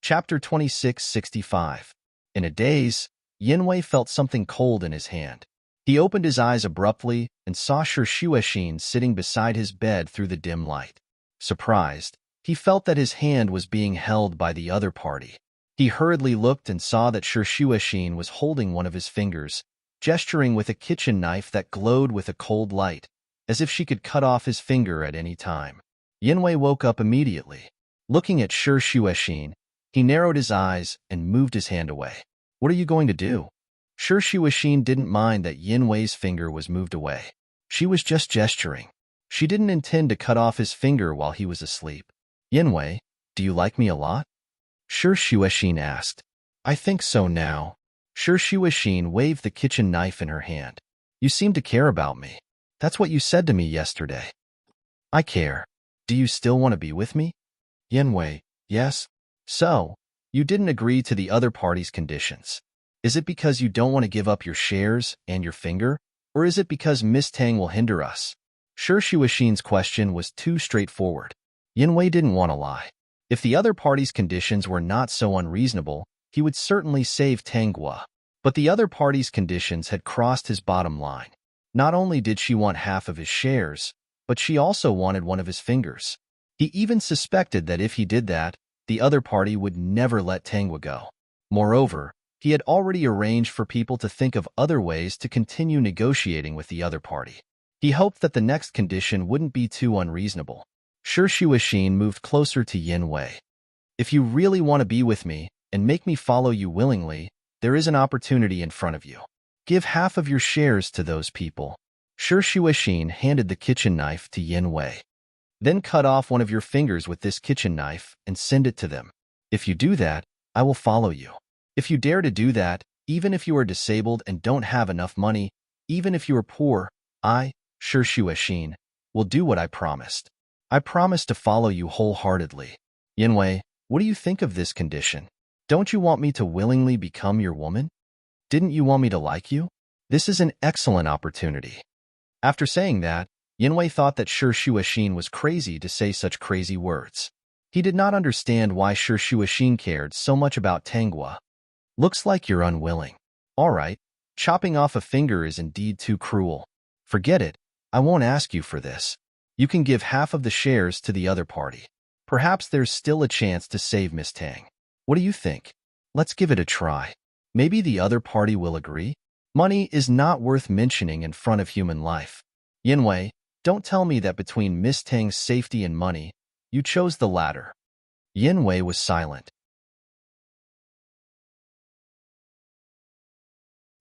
Chapter 2665. In a daze, Yinwei felt something cold in his hand. He opened his eyes abruptly and saw Shuexin sitting beside his bed through the dim light. Surprised, he felt that his hand was being held by the other party. He hurriedly looked and saw that Shuexin was holding one of his fingers, gesturing with a kitchen knife that glowed with a cold light, as if she could cut off his finger at any time. Yinwei woke up immediately. Looking at Shuexin, he narrowed his eyes and moved his hand away. "What are you going to do?" Shuexin didn't mind that Yinwei's finger was moved away. She was just gesturing. She didn't intend to cut off his finger while he was asleep. "Yinwei, do you like me a lot?" Shuexin asked. "I think so now." Shuexin waved the kitchen knife in her hand. "You seem to care about me. That's what you said to me yesterday." "I care. Do you still want to be with me?" "Yinwei, yes." "So, you didn't agree to the other party's conditions. Is it because you don't want to give up your shares and your finger, or is it because Miss Tang will hinder us?" Shuexin's question was too straightforward. Yinwei didn't want to lie. If the other party's conditions were not so unreasonable, he would certainly save Tanghua. But the other party's conditions had crossed his bottom line. Not only did she want half of his shares, but she also wanted one of his fingers. He even suspected that if he did that, the other party would never let Tanghua go. Moreover, he had already arranged for people to think of other ways to continue negotiating with the other party. He hoped that the next condition wouldn't be too unreasonable. Shuexin moved closer to Yinwei. "If you really want to be with me and make me follow you willingly, there is an opportunity in front of you. Give half of your shares to those people." Shuexin handed the kitchen knife to Yinwei. "Then cut off one of your fingers with this kitchen knife and send it to them. If you do that, I will follow you. If you dare to do that, even if you are disabled and don't have enough money, even if you are poor, I, Shuexin, will do what I promised. I promise to follow you wholeheartedly." "Yinwei, what do you think of this condition? Don't you want me to willingly become your woman? Didn't you want me to like you? This is an excellent opportunity." After saying that, Yinwei thought that Shuexin was crazy to say such crazy words. He did not understand why Shuexin cared so much about Tanghua. "Looks like you're unwilling. All right, chopping off a finger is indeed too cruel. Forget it, I won't ask you for this. You can give half of the shares to the other party. Perhaps there's still a chance to save Miss Tang. What do you think? Let's give it a try. Maybe the other party will agree." Money is not worth mentioning in front of human life. Yinwei, don't tell me that between Miss Tang's safety and money, you chose the latter. Yinwei was silent.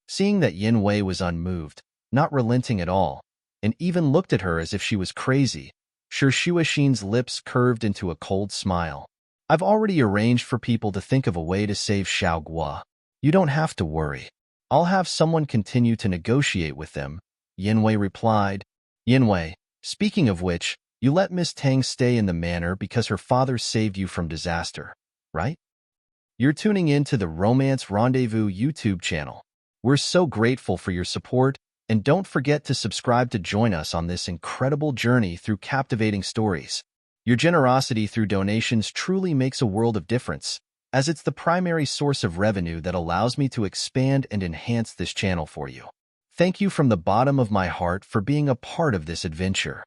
Seeing that Yinwei was unmoved, not relenting at all, and even looked at her as if she was crazy, Shuexin's lips curved into a cold smile. "I've already arranged for people to think of a way to save Xiaoguo. You don't have to worry. I'll have someone continue to negotiate with them," Yinwei replied. "Yinwei, speaking of which, you let Miss Tang stay in the manor because her father saved you from disaster, right?" You're tuning in to the Romance Rendezvous YouTube channel. We're so grateful for your support, and don't forget to subscribe to join us on this incredible journey through captivating stories. Your generosity through donations truly makes a world of difference, as it's the primary source of revenue that allows me to expand and enhance this channel for you. Thank you from the bottom of my heart for being a part of this adventure.